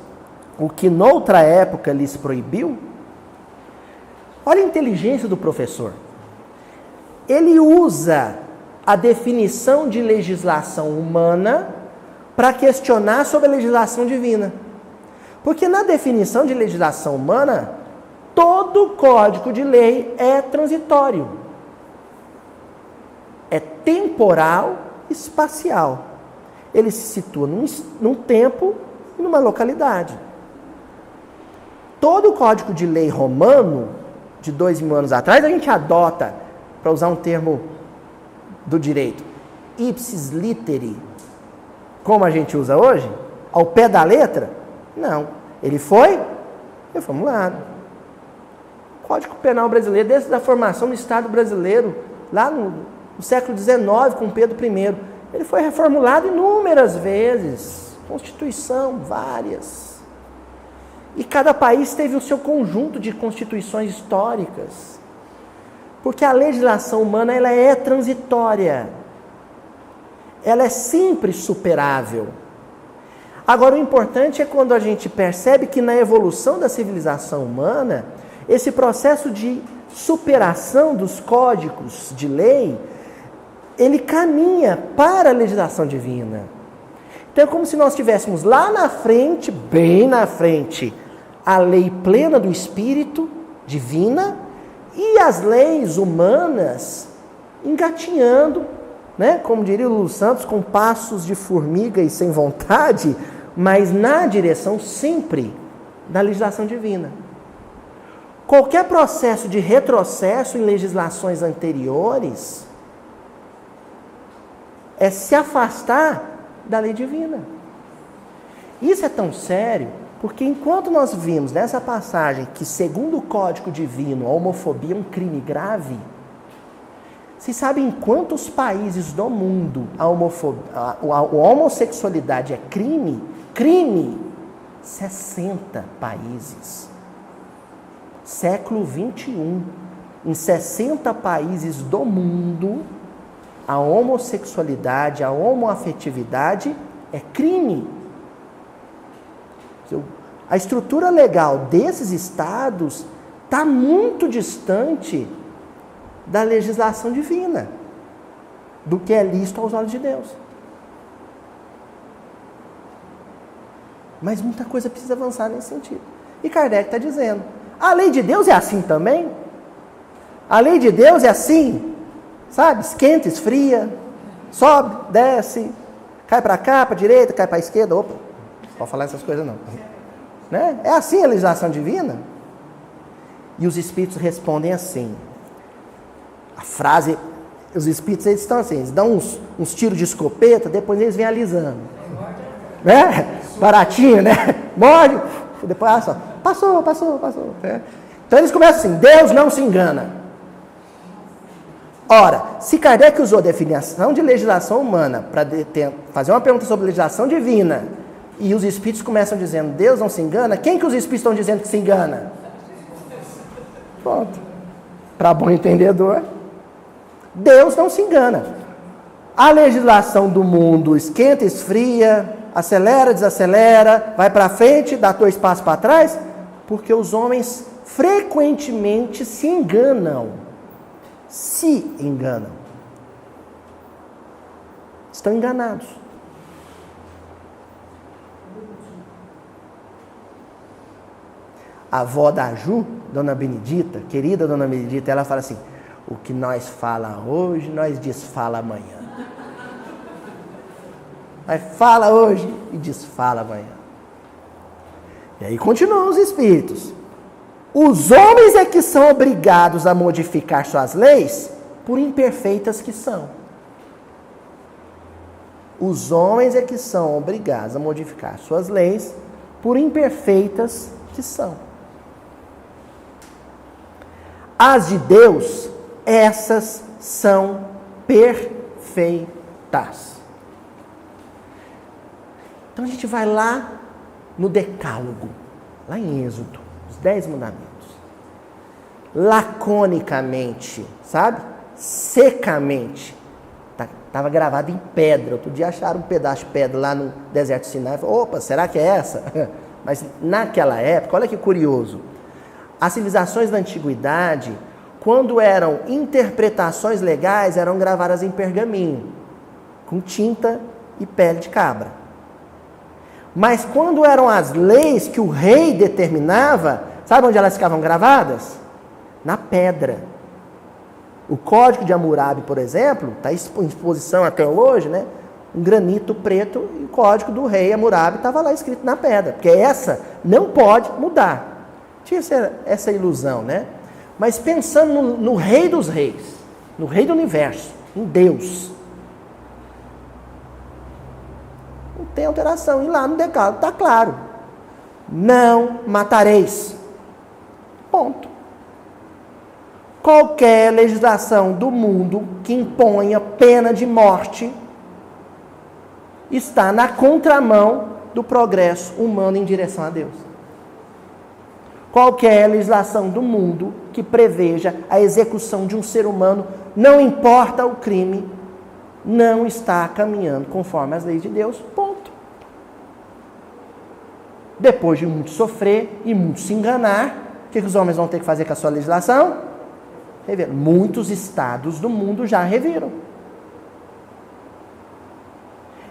o que noutra época lhes proibiu? Olha a inteligência do professor. Ele usa a definição de legislação humana para questionar sobre a legislação divina. Porque na definição de legislação humana, todo código de lei é transitório. É temporal, espacial. Ele se situa num tempo e numa localidade. Todo o código de lei romano, de 2000 anos atrás, a gente adota, para usar um termo do direito, ipsis literi, como a gente usa hoje, ao pé da letra? Não. Ele foi reformulado. O Código Penal brasileiro, desde a formação do Estado brasileiro, lá no século XIX, com Pedro I, ele foi reformulado inúmeras vezes. Constituição, várias. E cada país teve o seu conjunto de constituições históricas. Porque a legislação humana, ela é transitória. Ela é sempre superável. Agora, o importante é quando a gente percebe que na evolução da civilização humana, esse processo de superação dos códigos de lei, ele caminha para a legislação divina. Então é como se nós tivéssemos lá na frente, bem na frente, a lei plena do Espírito divina e as leis humanas engatinhando, né? Como diria o Lulu Santos, com passos de formiga e sem vontade, mas na direção sempre da legislação divina. Qualquer processo de retrocesso em legislações anteriores é se afastar da lei divina. Isso é tão sério, porque enquanto nós vimos nessa passagem que, segundo o Código Divino, a homofobia é um crime grave, vocês sabem em quantos países do mundo a homossexualidade é crime? Crime! 60 países. Século 21. Em 60 países do mundo, a homossexualidade, a homoafetividade é crime. A estrutura legal desses estados está muito distante da legislação divina, do que é lícito aos olhos de Deus. Mas muita coisa precisa avançar nesse sentido. E Kardec está dizendo, a lei de Deus é assim também? A lei de Deus é assim, sabe? Esquenta, esfria, sobe, desce, cai para cá, para a direita, cai para a esquerda. Opa, não pode falar essas coisas não. Né? É assim a legislação divina? E os espíritos respondem assim. A frase, os espíritos eles estão assim, eles dão uns tiros de escopeta, depois eles vêm alisando. Né? Baratinho, né? Morde, depois passou. Né? Então eles começam assim, Deus não se engana. Ora, se Kardec usou a definição de legislação humana para fazer uma pergunta sobre legislação divina, e os espíritos começam dizendo, Deus não se engana, quem que os espíritos estão dizendo que se engana? Pronto. Para bom entendedor, Deus não se engana. A legislação do mundo esquenta, esfria, acelera, desacelera, vai para frente, dá 2 passos para trás, porque os homens frequentemente se enganam. se enganam. Estão enganados. A avó da Ju, Dona Benedita, querida Dona Benedita, ela fala assim: o que nós fala hoje, nós desfala amanhã. Mas fala hoje e desfala amanhã. E aí continuam os espíritos. Os homens é que são obrigados a modificar suas leis, por imperfeitas que são. Os homens é que são obrigados a modificar suas leis, por imperfeitas que são. As de Deus, essas são perfeitas. Então a gente vai lá no Decálogo, lá em Êxodo, os 10 mandamentos. Laconicamente, sabe? Secamente. Estava gravado em pedra. Outro dia acharam um pedaço de pedra lá no deserto de Sinai. Falaram, opa, será que é essa? Mas naquela época, olha que curioso. As civilizações da antiguidade, quando eram interpretações legais, eram gravadas em pergaminho, com tinta e pele de cabra. Mas quando eram as leis que o rei determinava, sabe onde elas ficavam gravadas? Na pedra. O Código de Hammurabi, por exemplo, está em exposição até hoje, né? Um granito preto, e o Código do rei Hammurabi estava lá escrito na pedra, porque essa não pode mudar. Tinha essa ilusão, né? Mas pensando no rei dos reis, no rei do universo, em Deus, não tem alteração. E lá no Decálogo está claro: não matareis. Ponto. Qualquer legislação do mundo que imponha pena de morte está na contramão do progresso humano em direção a Deus. Qualquer legislação do mundo que preveja a execução de um ser humano, não importa o crime, não está caminhando conforme as leis de Deus. Ponto. Depois de muito sofrer e muito se enganar, o que os homens vão ter que fazer com a sua legislação? Rever. Muitos estados do mundo já reviram.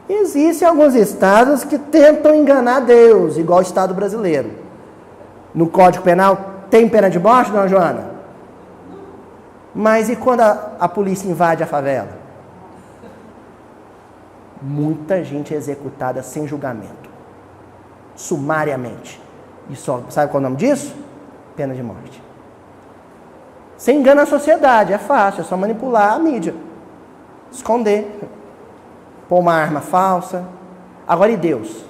Existem alguns estados que tentam enganar Deus, igual o estado brasileiro. No Código Penal tem pena de morte, dona Joana? Mas e quando a polícia invade a favela? Muita gente é executada sem julgamento, sumariamente. E só, sabe qual é o nome disso? Pena de morte. Você engana a sociedade, é fácil, é só manipular a mídia, esconder, pôr uma arma falsa. Agora, e Deus?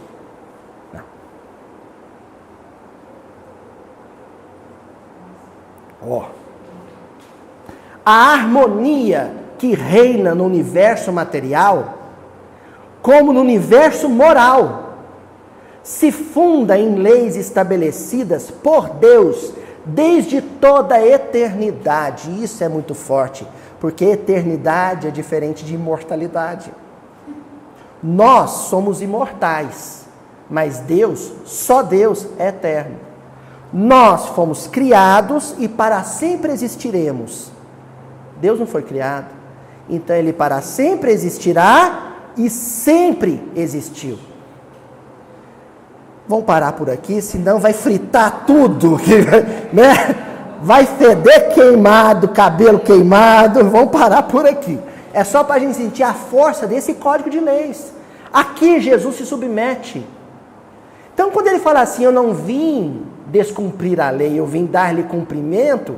Não. Oh. A harmonia que reina no universo material, como no universo moral, se funda em leis estabelecidas por Deus desde toda a eternidade. Isso é muito forte, porque eternidade é diferente de imortalidade. Nós somos imortais, mas Deus, só Deus é eterno. Nós fomos criados e para sempre existiremos. Deus não foi criado, então Ele para sempre existirá e sempre existiu. Vamos parar por aqui, senão vai fritar tudo, né? Vai feder queimado, cabelo queimado. Vamos parar por aqui. É só para a gente sentir a força desse código de leis. Aqui Jesus se submete. Então, quando ele fala assim, eu não vim descumprir a lei, eu vim dar-lhe cumprimento,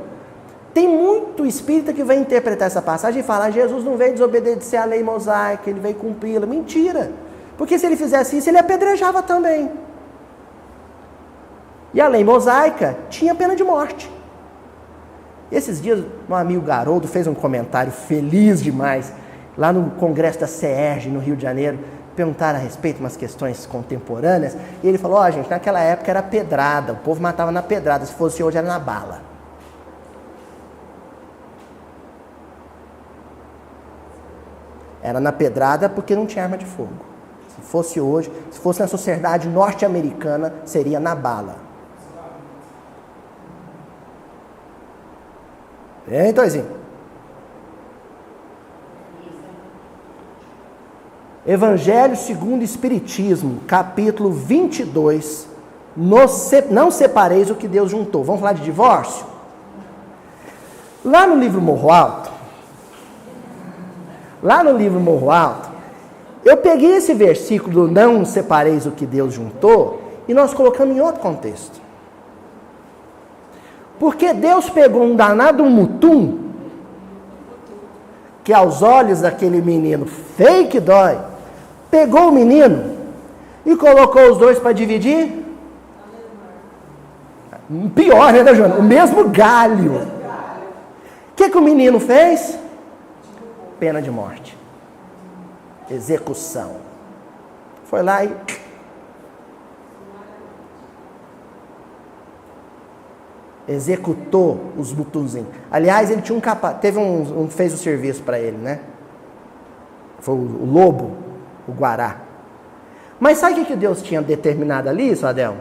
tem muito espírita que vai interpretar essa passagem e falar, Jesus não veio desobedecer a lei mosaica, ele veio cumpri-la. Mentira! Porque se ele fizesse isso, ele apedrejava também. E a lei mosaica tinha pena de morte. Esses dias, um amigo Garoldo fez um comentário feliz demais, lá no congresso da CERJ, no Rio de Janeiro, perguntaram a respeito de umas questões contemporâneas, e ele falou, gente, naquela época era pedrada, o povo matava na pedrada, se fosse hoje era na bala. Era na pedrada porque não tinha arma de fogo. Se fosse hoje, se fosse na sociedade norte-americana, seria na bala. Hein, Toizinho? Evangelho segundo o Espiritismo, capítulo 22. Não separeis o que Deus juntou. Vamos falar de divórcio? Lá no livro Morro Alto, eu peguei esse versículo do não separeis o que Deus juntou e nós colocamos em outro contexto. Porque Deus pegou um danado mutum, que aos olhos daquele menino feio que dói, pegou o menino e colocou os dois para dividir. Pior, né, Joana? O mesmo galho. O que o menino fez? Pena de morte. Execução. Foi lá e... executou os butuzinhos. Aliás, ele tinha um capaz... fez o serviço para ele, né? Foi o lobo, o guará. Mas sabe o que Deus tinha determinado ali, Sadel?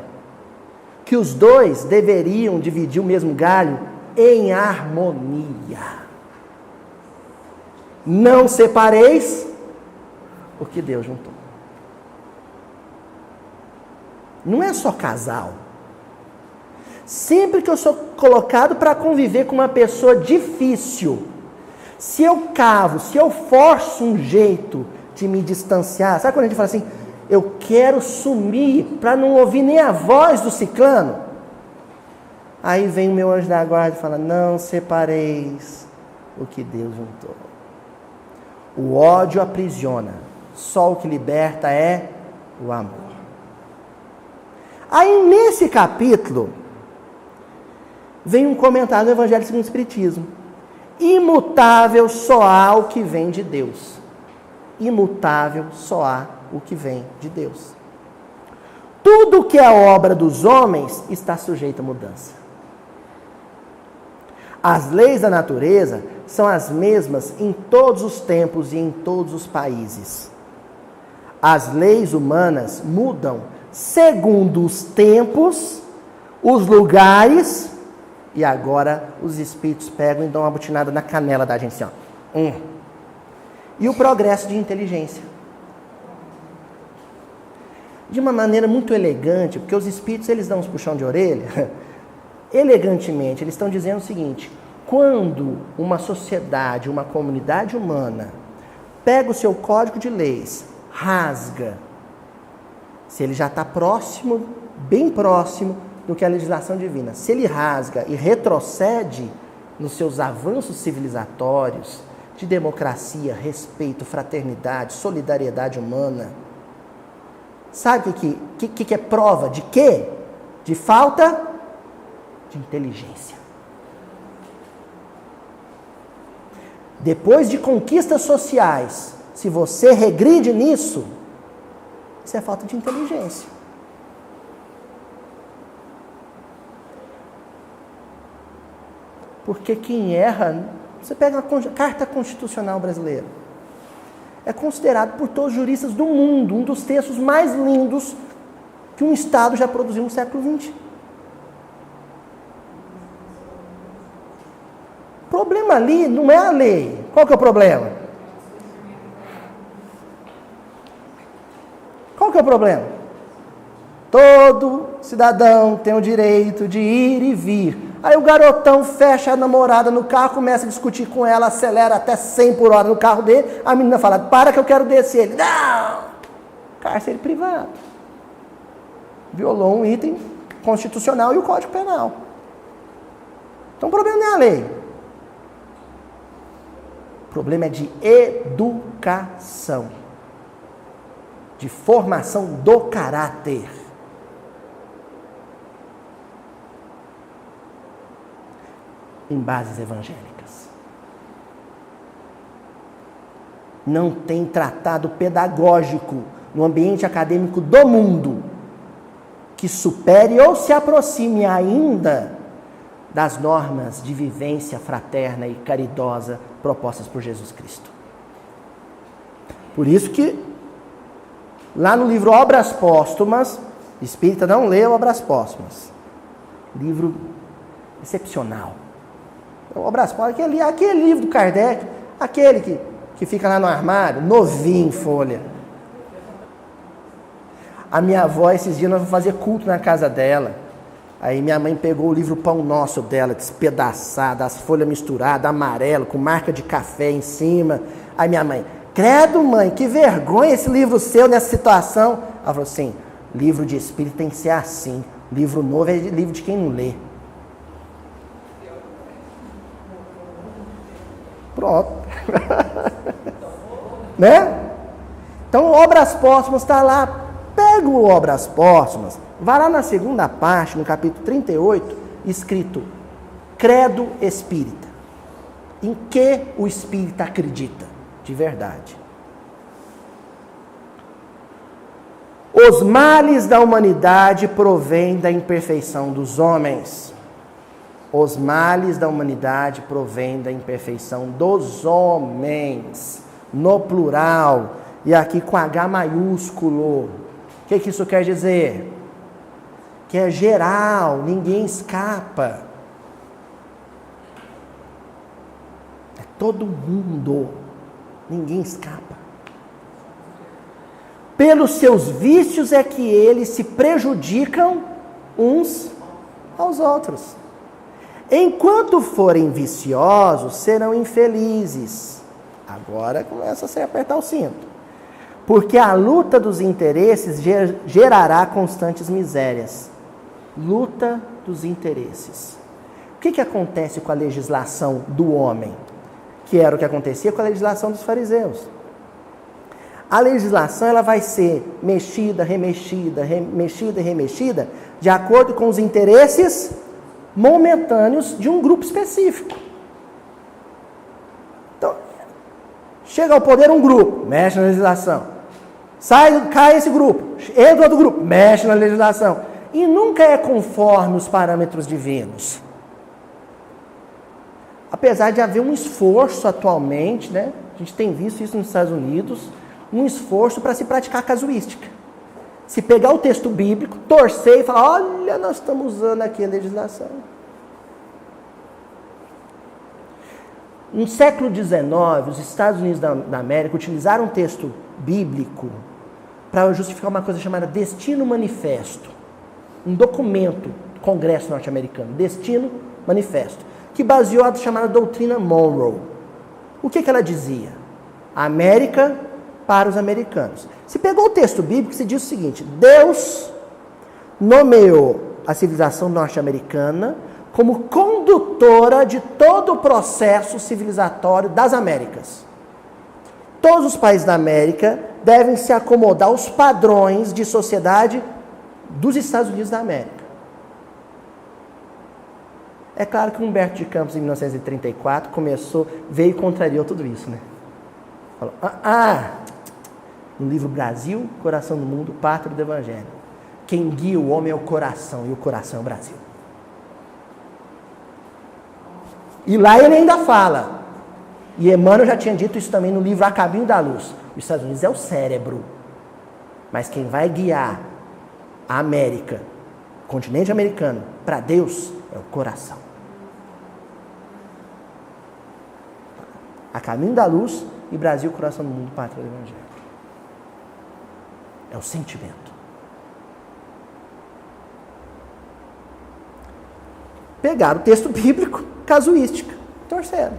Que os dois deveriam dividir o mesmo galho em harmonia. Não separeis o que Deus juntou. Não é só casal. Sempre que eu sou colocado para conviver com uma pessoa difícil, se eu forço um jeito de me distanciar, sabe quando a gente fala assim, eu quero sumir para não ouvir nem a voz do ciclano? Aí vem o meu anjo da guarda e fala, não separeis o que Deus juntou. O ódio aprisiona, só o que liberta é o amor. Aí nesse capítulo, vem um comentário do Evangelho segundo o Espiritismo. Imutável só há o que vem de Deus. Imutável só há o que vem de Deus. Tudo que é obra dos homens está sujeito a mudança. As leis da natureza são as mesmas em todos os tempos e em todos os países. As leis humanas mudam segundo os tempos, os lugares, e agora os espíritos pegam e dão uma butinada na canela da gente, assim, ó. E o progresso de inteligência. De uma maneira muito elegante, porque os espíritos eles dão uns puxão de orelha, elegantemente, eles estão dizendo o seguinte: quando uma sociedade, uma comunidade humana, pega o seu código de leis, rasga, se ele já está próximo, bem próximo do que a legislação divina, se ele rasga e retrocede nos seus avanços civilizatórios, de democracia, respeito, fraternidade, solidariedade humana, sabe o que é prova de quê? De falta de inteligência. Depois de conquistas sociais, se você regride nisso, isso é falta de inteligência. Porque quem erra, você pega a Carta Constitucional Brasileira, é considerado por todos os juristas do mundo um dos textos mais lindos que um Estado já produziu no século XX. O problema ali não é a lei. Qual que é o problema? Qual que é o problema? Todo cidadão tem o direito de ir e vir. Aí o garotão fecha a namorada no carro, começa a discutir com ela, acelera até 100 por hora no carro dele, a menina fala, para que eu quero descer. Ele, não! Cárcere privado. Violou um item constitucional e o Código Penal. Então o problema não é a lei. O problema é de educação. De formação do caráter. Em bases evangélicas. Não tem tratado pedagógico no ambiente acadêmico do mundo que supere ou se aproxime ainda das normas de vivência fraterna e caridosa propostas por Jesus Cristo. Por isso que lá no livro Obras Póstumas, espírita não lê Obras Póstumas, livro excepcional. Obras Póstumas, aquele livro do Kardec, aquele que fica lá no armário, novinho em folha. A minha avó, esses dias, nós vamos fazer culto na casa dela. Aí minha mãe pegou o livro Pão Nosso dela, despedaçado, as folhas misturadas, amarelo, com marca de café em cima. Aí minha mãe, credo mãe, que vergonha esse livro seu nessa situação. Ela falou assim, livro de espírito tem que ser assim. Livro novo é livro de quem não lê. Pronto. Né? Então, Obras Póstumas está lá. Pega o Obras Póstumas, vai lá na segunda parte, no capítulo 38, escrito Credo Espírita. Em que o espírita acredita? De verdade. Os males da humanidade provêm da imperfeição dos homens. Os males da humanidade provêm da imperfeição dos homens. No plural. E aqui com H maiúsculo. O que isso quer dizer? Que é geral, ninguém escapa. É todo mundo. Ninguém escapa. Pelos seus vícios é que eles se prejudicam uns aos outros. Enquanto forem viciosos, serão infelizes. Agora começa a se apertar o cinto. Porque a luta dos interesses gerará constantes misérias. Luta dos interesses. O que acontece com a legislação do homem? Que era o que acontecia com a legislação dos fariseus. A legislação ela vai ser mexida, remexida, mexida e remexida de acordo com os interesses momentâneos de um grupo específico. Então, chega ao poder um grupo, mexe na legislação. Cai esse grupo, entra outro grupo, mexe na legislação. E nunca é conforme os parâmetros divinos. Apesar de haver um esforço atualmente, né? A gente tem visto isso nos Estados Unidos, um esforço para se praticar casuística. Se pegar o texto bíblico, torcer e falar, olha, nós estamos usando aqui a legislação. No século XIX, os Estados Unidos da América utilizaram um texto bíblico para justificar uma coisa chamada Destino Manifesto. Um documento do Congresso norte-americano, Destino Manifesto, que baseou a chamada doutrina Monroe. O que ela dizia? A América para os americanos. Se pegou o texto bíblico, se diz o seguinte, Deus nomeou a civilização norte-americana como condutora de todo o processo civilizatório das Américas. Todos os países da América devem se acomodar aos padrões de sociedade dos Estados Unidos da América. É claro que Humberto de Campos, em 1934, veio e contrariou tudo isso, né? Falou, no livro Brasil, Coração do Mundo, Pátria do Evangelho. Quem guia o homem é o coração, e o coração é o Brasil. E lá ele ainda fala, e Emmanuel já tinha dito isso também no livro A Caminho da Luz, os Estados Unidos é o cérebro, mas quem vai guiar a América, o continente americano, para Deus, é o coração. A Caminho da Luz e Brasil, Coração do Mundo, Pátria do Evangelho. É o sentimento. Pegaram o texto bíblico, casuística, torceram.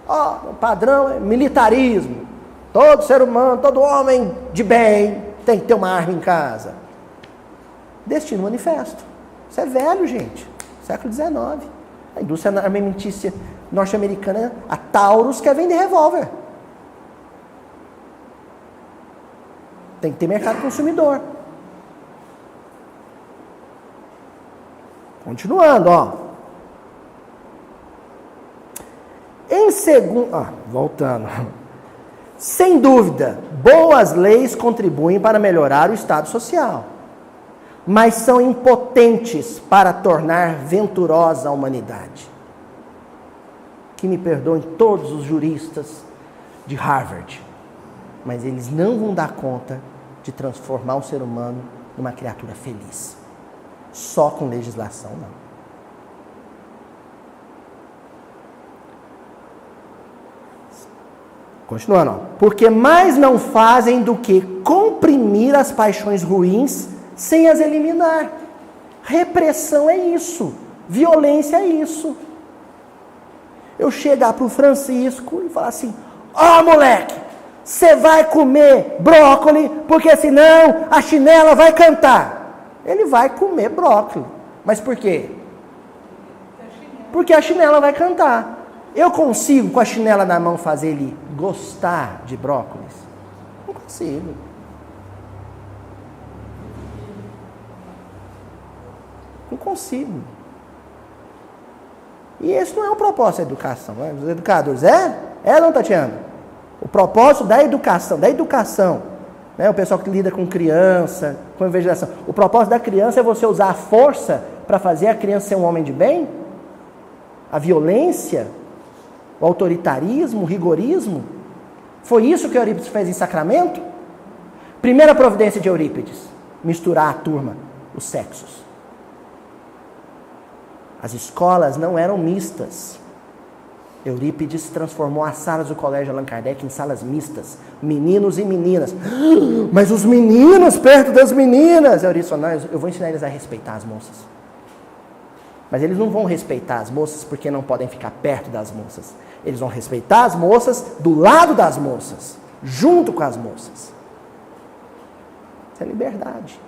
O padrão é militarismo. Todo ser humano, todo homem de bem tem que ter uma arma em casa. Destino Manifesto. Isso é velho, gente. Século XIX. A indústria armamentícia norte-americana, a Taurus, quer vender revólver. Tem que ter mercado consumidor. Continuando, voltando. Sem dúvida, boas leis contribuem para melhorar o estado social, mas são impotentes para tornar venturosa a humanidade. Que me perdoem todos os juristas de Harvard, mas eles não vão dar conta de transformar o ser humano numa criatura feliz. Só com legislação, não. Continuando, porque mais não fazem do que comprimir reprimir as paixões ruins sem as eliminar. Repressão é isso. Violência é isso. Eu chegar para o Francisco e falar assim: ó, moleque, você vai comer brócolis, porque senão a chinela vai cantar. Ele vai comer brócolis. Mas por quê? Porque a chinela vai cantar. Eu consigo, com a chinela na mão, fazer ele gostar de brócolis? Não consigo. Não consigo. E esse não é o propósito da educação. Né? Os educadores, é ou não, Tatiana? O propósito da educação, né? O pessoal que lida com criança, com evangelização. O propósito da criança é você usar a força para fazer a criança ser um homem de bem? A violência? O autoritarismo? O rigorismo? Foi isso que Eurípides fez em Sacramento? Primeira providência de Eurípides: misturar a turma, os sexos. As escolas não eram mistas. Eurípides transformou as salas do colégio Allan Kardec em salas mistas. Meninos e meninas. Mas os meninos perto das meninas. Eurípides falou: não, eu vou ensinar eles a respeitar as moças. Mas eles não vão respeitar as moças porque não podem ficar perto das moças. Eles vão respeitar as moças do lado das moças. Junto com as moças. Isso é liberdade.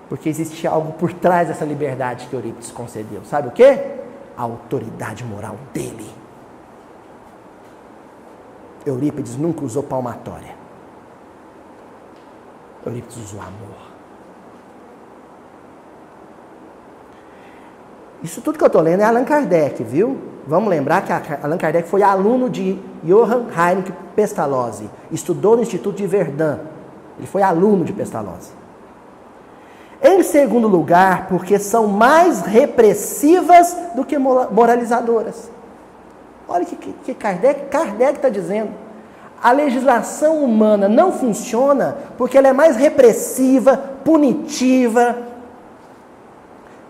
Porque existe algo por trás dessa liberdade que Eurípides concedeu. Sabe o quê? A autoridade moral dele. Eurípides nunca usou palmatória. Eurípides usou amor. Isso tudo que eu estou lendo é Allan Kardec, viu? Vamos lembrar que Allan Kardec foi aluno de Johann Heinrich Pestalozzi. Estudou no Instituto de Verdun. Ele foi aluno de Pestalozzi. Em segundo lugar, porque são mais repressivas do que moralizadoras. Olha o que Kardec está dizendo. A legislação humana não funciona porque ela é mais repressiva, punitiva,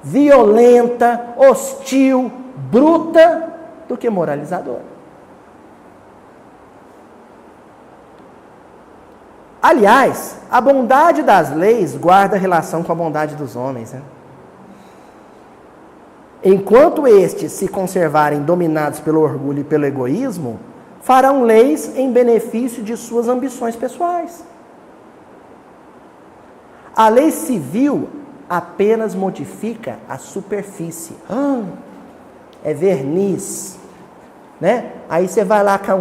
violenta, hostil, bruta do que moralizadora. Aliás, a bondade das leis guarda relação com a bondade dos homens. Né? Enquanto estes se conservarem dominados pelo orgulho e pelo egoísmo, farão leis em benefício de suas ambições pessoais. A lei civil apenas modifica a superfície. É verniz. Né? Aí você vai lá com a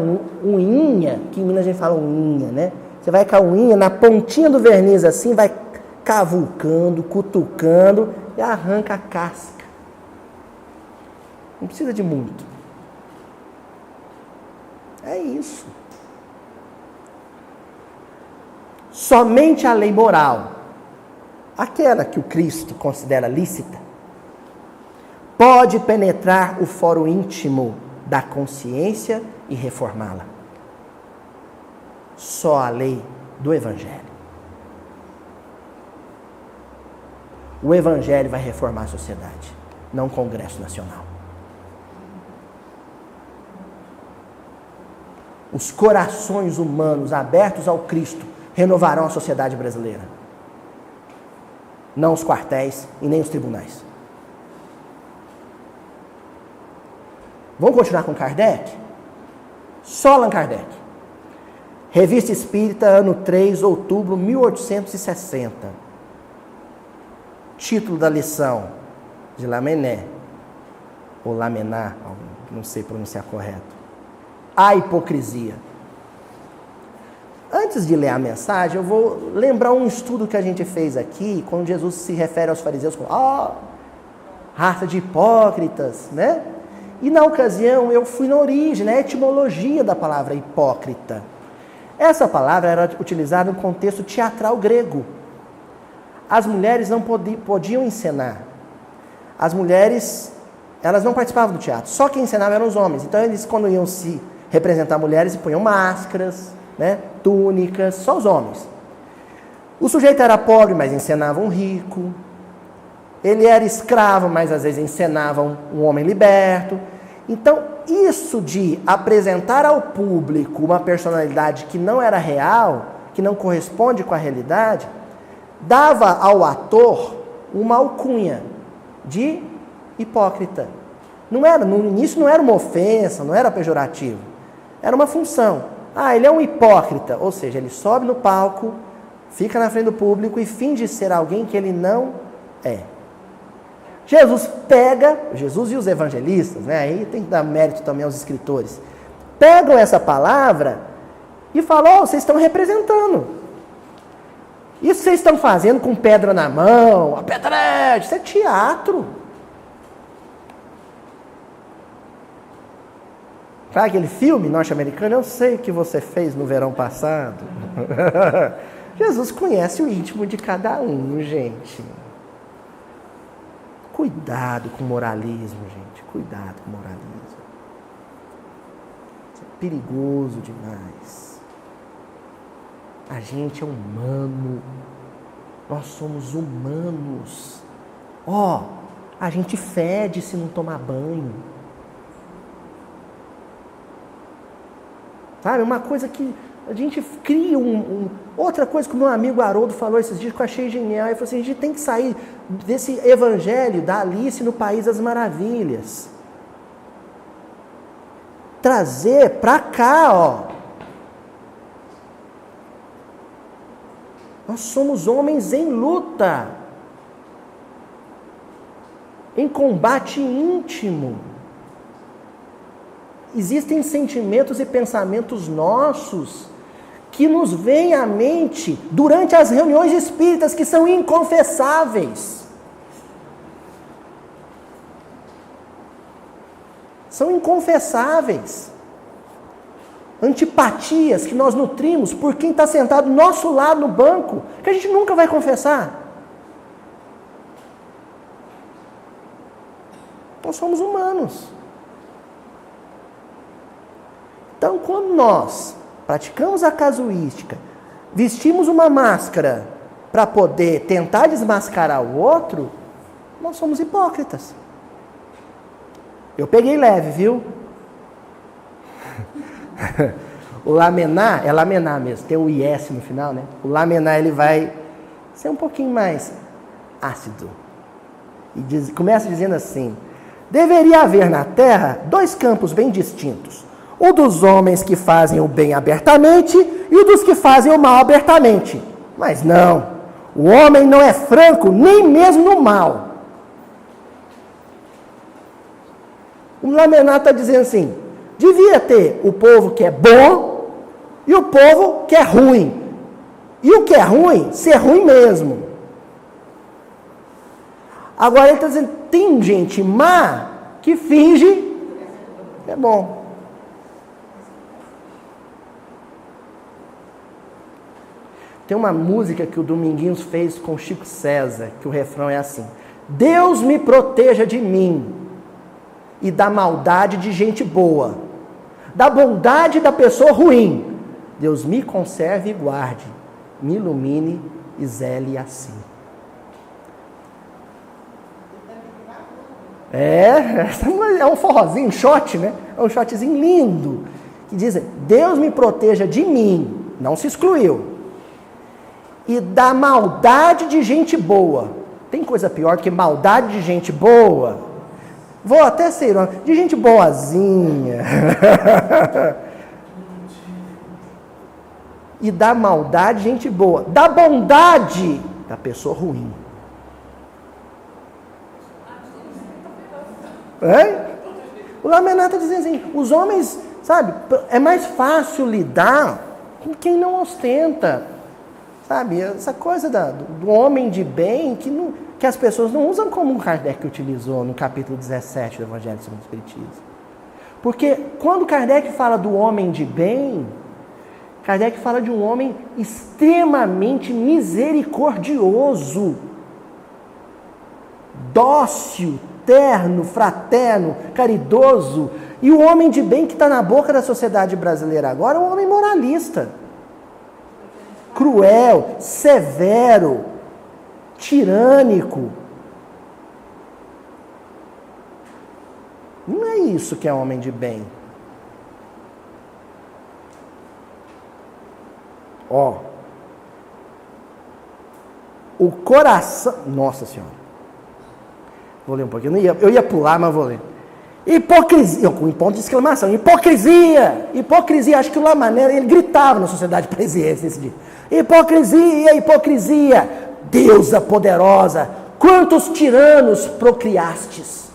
unhinha, que em Minas a gente fala unhinha, né? Você vai com a unha na pontinha do verniz assim, vai cavucando, cutucando e arranca a casca. Não precisa de muito. É isso. Somente a lei moral, aquela que o Cristo considera lícita, pode penetrar o foro íntimo da consciência e reformá-la. Só a lei do Evangelho. O Evangelho vai reformar a sociedade, não o Congresso Nacional. Os corações humanos abertos ao Cristo renovarão a sociedade brasileira. Não os quartéis e nem os tribunais. Vamos continuar com Kardec? Só Allan Kardec. Revista Espírita, ano 3, outubro, 1860. Título da lição, de Lamennais, ou Lamennais, não sei pronunciar correto. A hipocrisia. Antes de ler a mensagem, eu vou lembrar um estudo que a gente fez aqui, quando Jesus se refere aos fariseus como, raça de hipócritas, né? E na ocasião eu fui na origem, na etimologia da palavra hipócrita. Essa palavra era utilizada no contexto teatral grego. As mulheres não podiam encenar. As mulheres, elas não participavam do teatro. Só quem encenava eram os homens. Então eles, quando iam se representar mulheres, punham máscaras, né, túnicas, só os homens. O sujeito era pobre, mas encenava um rico. Ele era escravo, mas às vezes encenava um homem liberto. Então, isso de apresentar ao público uma personalidade que não era real, que não corresponde com a realidade, dava ao ator uma alcunha de hipócrita. Não era, no início não era uma ofensa, não era pejorativo. Era uma função. Ele é um hipócrita, ou seja, ele sobe no palco, fica na frente do público e finge ser alguém que ele não é. Jesus e os evangelistas, né? Aí tem que dar mérito também aos escritores, pegam essa palavra e falam, vocês estão representando. Isso vocês estão fazendo com pedra na mão, a pedra, isso é teatro. Sabe aquele filme norte-americano? Eu sei o que você fez no verão passado. Jesus conhece o íntimo de cada um, gente. Cuidado com o moralismo, gente. Cuidado com o moralismo. Isso é perigoso demais. A gente é humano. Nós somos humanos. A gente fede se não tomar banho. Sabe, uma coisa que a gente cria outra coisa que o meu amigo Haroldo falou esses dias que eu achei genial. Ele falou assim, a gente tem que sair desse evangelho da Alice no País das Maravilhas. Trazer para cá, Nós somos homens em luta. Em combate íntimo. Existem sentimentos e pensamentos nossos que nos vêm à mente durante as reuniões espíritas que são inconfessáveis. São inconfessáveis. Antipatias que nós nutrimos por quem está sentado do nosso lado no banco, que a gente nunca vai confessar. Nós somos humanos. Então, quando nós praticamos a casuística, vestimos uma máscara para poder tentar desmascarar o outro, nós somos hipócritas. Eu peguei leve, viu? O lamenar, é lamenar mesmo, tem o IS no final, né? O lamenar, ele vai ser um pouquinho mais ácido. E começa dizendo assim, deveria haver na Terra 2 campos bem distintos. O dos homens que fazem o bem abertamente e o dos que fazem o mal abertamente. Mas não, o homem não é franco nem mesmo no mal. O Lamenar está dizendo assim, devia ter o povo que é bom e o povo que é ruim. E o que é ruim, ser ruim mesmo. Agora ele está dizendo, tem gente má que finge que é bom. Tem uma música que o Dominguinhos fez com Chico César, que o refrão é assim, Deus me proteja de mim e da maldade de gente boa, da bondade da pessoa ruim. Deus me conserve e guarde, me ilumine e zele assim. É um forrozinho, um shot, né? É um shotzinho lindo, que diz, Deus me proteja de mim, não se excluiu, e da maldade de gente boa. Tem coisa pior do que maldade de gente boa? Vou até ser de gente boazinha. E da maldade de gente boa. Da bondade da pessoa ruim. O Lamenar está dizendo assim, os homens, sabe, é mais fácil lidar com quem não ostenta. Sabe, essa coisa do homem de bem que as pessoas não usam como Kardec utilizou no capítulo 17 do Evangelho segundo o Espiritismo. Porque quando Kardec fala do homem de bem, Kardec fala de um homem extremamente misericordioso, dócil, terno, fraterno, caridoso. E o homem de bem que está na boca da sociedade brasileira agora é um homem moralista. Cruel, severo, tirânico. Não é isso que é homem de bem. Ó, o coração... Nossa Senhora. Vou ler um pouquinho. Eu ia pular, mas vou ler. Hipocrisia, com ponto de exclamação. Hipocrisia. Hipocrisia. Acho que o Lamanera, ele gritava na sociedade parisiense nesse dia. Hipocrisia, hipocrisia. Deusa poderosa, quantos tiranos procriastes?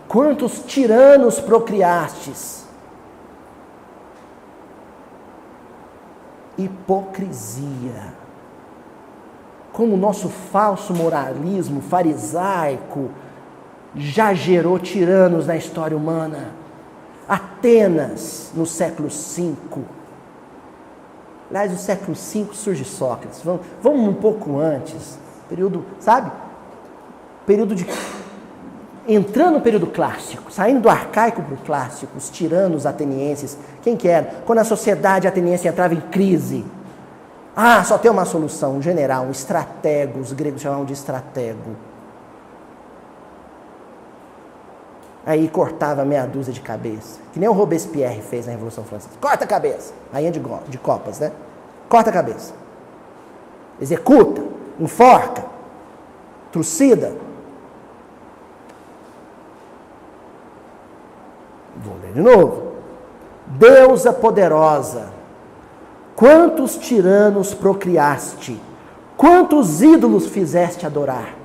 Quantos tiranos procriastes? Hipocrisia. Como o nosso falso moralismo farisaico já gerou tiranos na história humana. Atenas, no século V. Aliás, no século V surge Sócrates. Vamos um pouco antes. Período, sabe? Período de... Entrando no período clássico, saindo do arcaico para o clássico, os tiranos atenienses, quem que era? Quando a sociedade ateniense entrava em crise. Ah, só tem uma solução, um general, um estratego, os gregos chamavam de estratego. Aí cortava meia dúzia de cabeça, que nem o Robespierre fez na Revolução Francesa. Corta a cabeça, rainha de copas, né? Corta a cabeça. Executa, enforca, trucida. Vou ler de novo. Deusa poderosa, quantos tiranos procriaste, quantos ídolos fizeste adorar.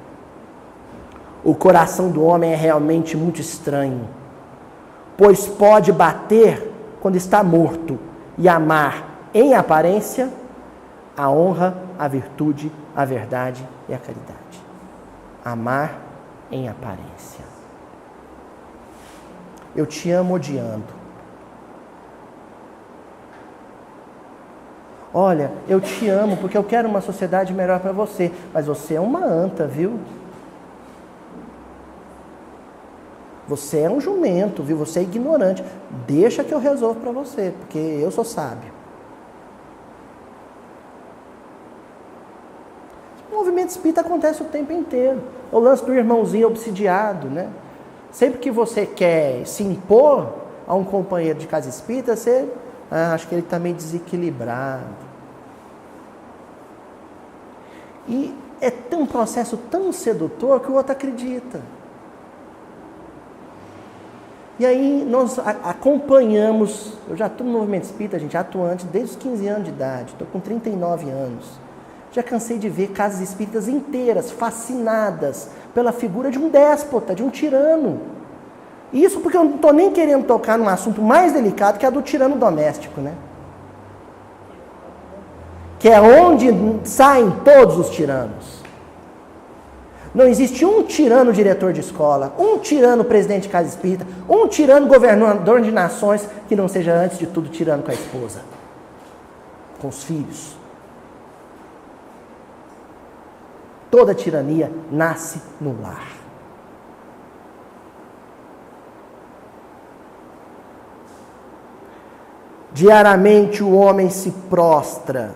O coração do homem é realmente muito estranho, pois pode bater quando está morto e amar em aparência a honra, a virtude, a verdade e a caridade. Amar em aparência. Eu te amo odiando. Olha, eu te amo porque eu quero uma sociedade melhor para você, mas você é uma anta, viu? Você é um jumento, viu? Você é ignorante. Deixa que eu resolvo para você, porque eu sou sábio. O movimento espírita acontece o tempo inteiro. O lance do irmãozinho obsidiado, né? Sempre que você quer se impor a um companheiro de casa espírita, você... acho que ele está meio desequilibrado. E é um processo tão sedutor que o outro acredita. E aí nós acompanhamos, eu já estou no movimento espírita, gente, atuante desde os 15 anos de idade, estou com 39 anos. Já cansei de ver casas espíritas inteiras, fascinadas pela figura de um déspota, de um tirano. Isso porque eu não estou nem querendo tocar num assunto mais delicado, que é a do tirano doméstico, né? Que é onde saem todos os tiranos. Não existe um tirano diretor de escola, um tirano presidente de casa espírita, um tirano governador de nações que não seja, antes de tudo, tirano com a esposa, com os filhos. Toda tirania nasce no lar. Diariamente o homem se prostra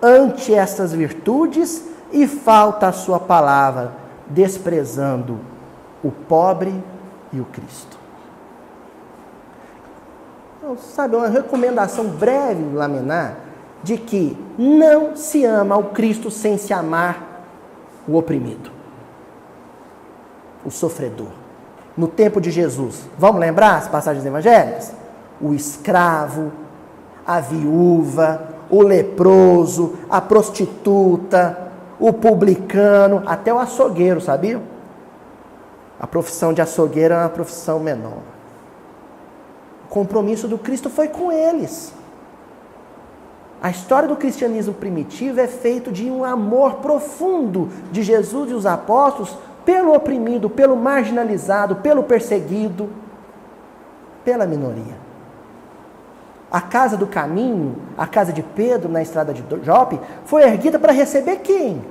ante estas virtudes e falta a sua palavra, desprezando o pobre e o Cristo. Então, sabe, uma recomendação breve do Lamenar de que não se ama o Cristo sem se amar o oprimido, o sofredor. No tempo de Jesus, vamos lembrar as passagens evangélicas? O escravo, a viúva, o leproso, a prostituta, o publicano, até o açougueiro, sabia? A profissão de açougueiro é uma profissão menor. O compromisso do Cristo foi com eles. A história do cristianismo primitivo é feita de um amor profundo de Jesus e os apóstolos pelo oprimido, pelo marginalizado, pelo perseguido, pela minoria. A casa do caminho, a casa de Pedro na estrada de Jope, foi erguida para receber quem?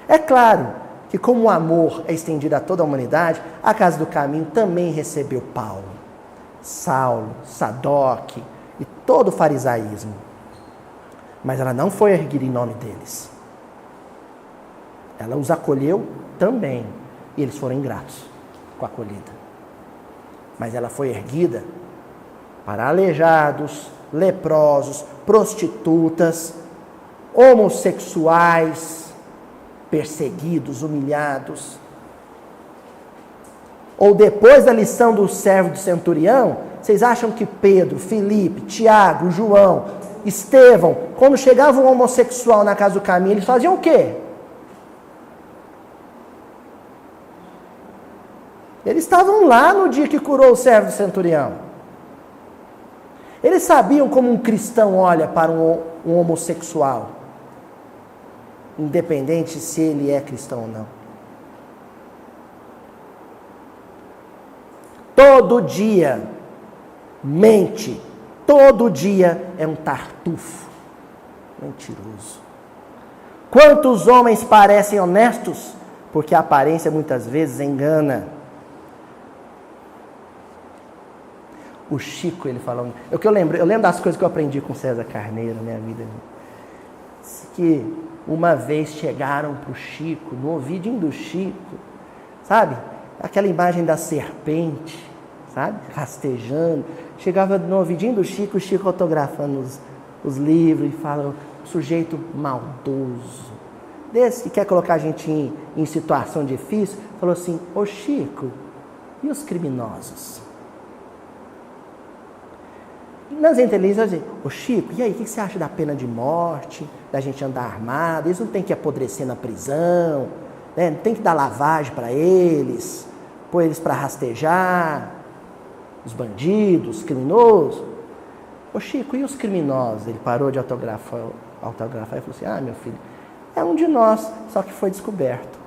É claro que como o amor é estendido a toda a humanidade, a casa do caminho também recebeu Paulo, Saulo, Sadoc e todo o farisaísmo. Mas ela não foi erguida em nome deles. Ela os acolheu também. E eles foram ingratos com a acolhida. Mas ela foi erguida para aleijados, leprosos, prostitutas, homossexuais, perseguidos, humilhados. Ou depois da lição do servo do centurião, vocês acham que Pedro, Filipe, Tiago, João, Estevão, quando chegava um homossexual na casa do caminho, eles faziam o quê? Eles estavam lá no dia que curou o servo do centurião. Eles sabiam como um cristão olha para um homossexual, independente se ele é cristão ou não. Todo dia mente, todo dia é um tartufo, mentiroso. Quantos homens parecem honestos, porque a aparência muitas vezes engana. O Chico, ele falou, eu lembro das coisas que eu aprendi com César Carneiro na minha vida. Que uma vez chegaram para o Chico, no ouvidinho do Chico, sabe? Aquela imagem da serpente, sabe? Rastejando. Chegava no ouvidinho do Chico, o Chico autografando os livros e fala, sujeito maldoso, desse que quer colocar a gente em situação difícil, falou assim, ô Chico, e os criminosos? Nas entrelinhas, ô Chico, e aí, o que você acha da pena de morte, da gente andar armado? Eles não tem que apodrecer na prisão, né? Não tem que dar lavagem para eles, pôr eles para rastejar, os bandidos, os criminosos. Ô Chico, e os criminosos? Ele parou de autografar e falou assim, meu filho, é um de nós, só que foi descoberto.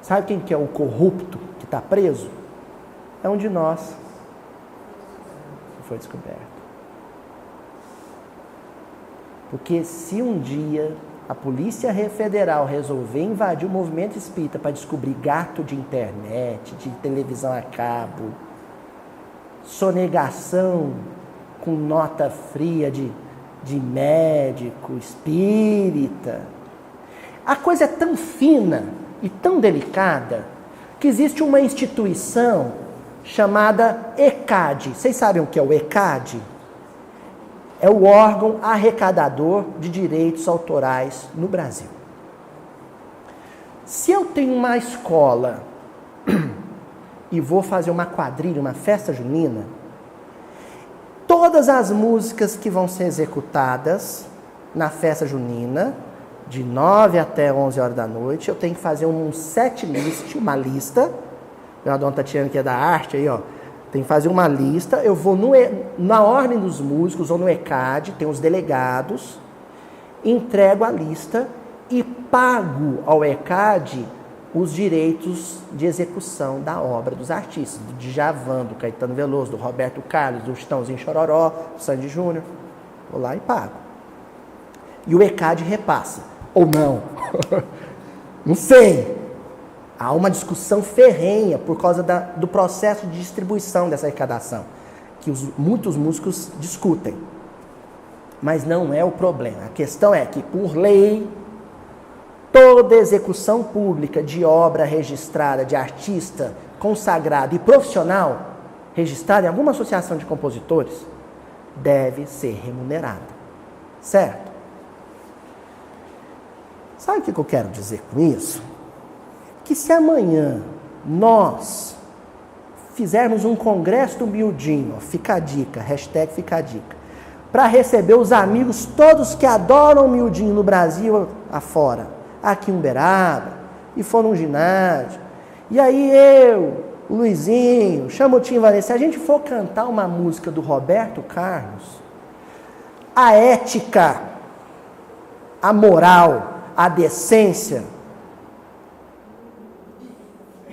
Sabe quem que é o corrupto que está preso? É um de nós que foi descoberto. Porque se um dia a Polícia Federal resolver invadir o movimento espírita para descobrir gato de internet, de televisão a cabo, sonegação com nota fria de médico, espírita, a coisa é tão fina e tão delicada, que existe uma instituição chamada ECAD. Vocês sabem o que é o ECAD? É o órgão arrecadador de direitos autorais no Brasil. Se eu tenho uma escola e vou fazer uma quadrilha, uma festa junina, todas as músicas que vão ser executadas na festa junina, de 9 até 11 horas da noite, eu tenho que fazer um set list, uma lista. A dona Tatiana, que é da arte, aí, ó, tem que fazer uma lista. Eu vou na ordem dos músicos, ou no ECAD, tem os delegados, entrego a lista e pago ao ECAD os direitos de execução da obra dos artistas, do Djavan, do Caetano Veloso, do Roberto Carlos, do Chitãozinho Chororó, do Sandy Júnior. Vou lá e pago. E o ECAD repassa. Ou não. Não sei. Há uma discussão ferrenha por causa do processo de distribuição dessa arrecadação, que muitos músicos discutem. Mas não é o problema. A questão é que, por lei, toda execução pública de obra registrada de artista consagrado e profissional, registrada em alguma associação de compositores, deve ser remunerada. Certo? Sabe o que eu quero dizer com isso? Que se amanhã nós fizermos um congresso do miudinho, fica a dica, hashtag fica a dica, para receber os amigos todos que adoram o miudinho no Brasil afora, aqui em Uberaba, e for num ginásio, e aí eu, o Luizinho, Chamutinho Vanessa, se a gente for cantar uma música do Roberto Carlos, a ética, a moral, a decência.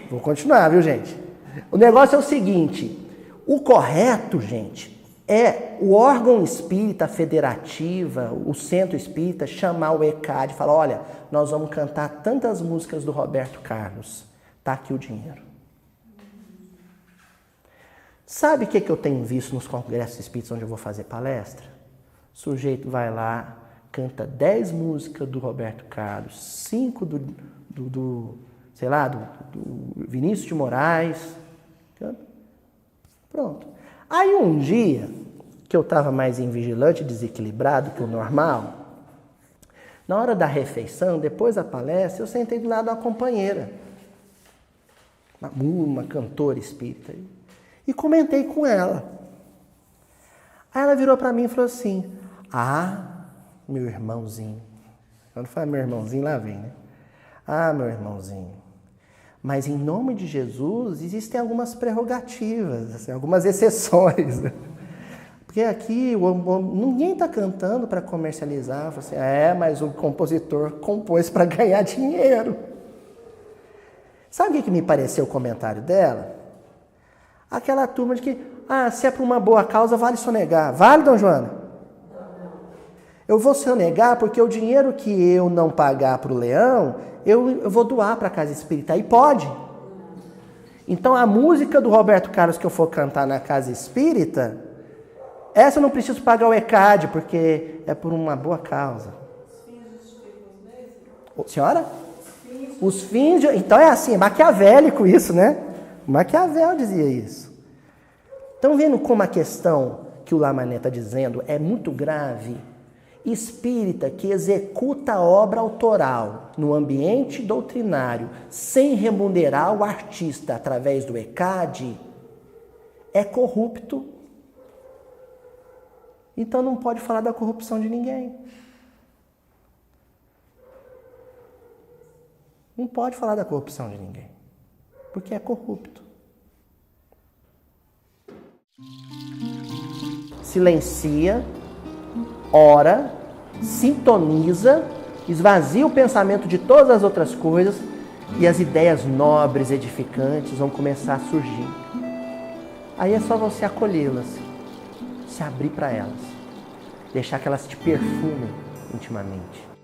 Vou continuar, viu, gente? O negócio é o seguinte, o correto, gente, é o órgão espírita federativa, o centro espírita, chamar o ECAD e falar, olha, nós vamos cantar tantas músicas do Roberto Carlos, tá aqui o dinheiro. Sabe o que eu tenho visto nos congressos espíritas onde eu vou fazer palestra? O sujeito vai lá, canta 10 músicas do Roberto Carlos, 5 do Vinícius de Moraes. Pronto. Aí um dia, que eu estava mais invigilante, desequilibrado que o normal, na hora da refeição, depois da palestra, eu sentei do lado da companheira, uma cantora espírita, e comentei com ela. Aí ela virou para mim e falou assim: ah, meu irmãozinho. Quando fala meu irmãozinho, lá vem, né? Ah, meu irmãozinho. Mas em nome de Jesus existem algumas prerrogativas, assim, algumas exceções. Porque aqui ninguém está cantando para comercializar. Assim, mas o compositor compôs para ganhar dinheiro. Sabe o que me pareceu o comentário dela? Aquela turma de que, se é para uma boa causa, vale sonegar. Vale, Dona Joana? Eu vou sonegar porque o dinheiro que eu não pagar para o leão, eu vou doar para a casa espírita. Aí pode. Então a música do Roberto Carlos que eu for cantar na casa espírita, essa eu não preciso pagar o ECAD, porque é por uma boa causa. Senhora? Os fins de... Então é assim, é maquiavélico isso, né? Maquiavel dizia isso. Estão vendo como a questão que o Lamané está dizendo é muito grave? Espírita que executa a obra autoral no ambiente doutrinário sem remunerar o artista através do ECAD é corrupto. Então não pode falar da corrupção de ninguém. Não pode falar da corrupção de ninguém, porque é corrupto. Silencia, ora, sintoniza, esvazia o pensamento de todas as outras coisas e as ideias nobres, edificantes vão começar a surgir. Aí é só você acolhê-las, se abrir para elas, deixar que elas te perfumem intimamente.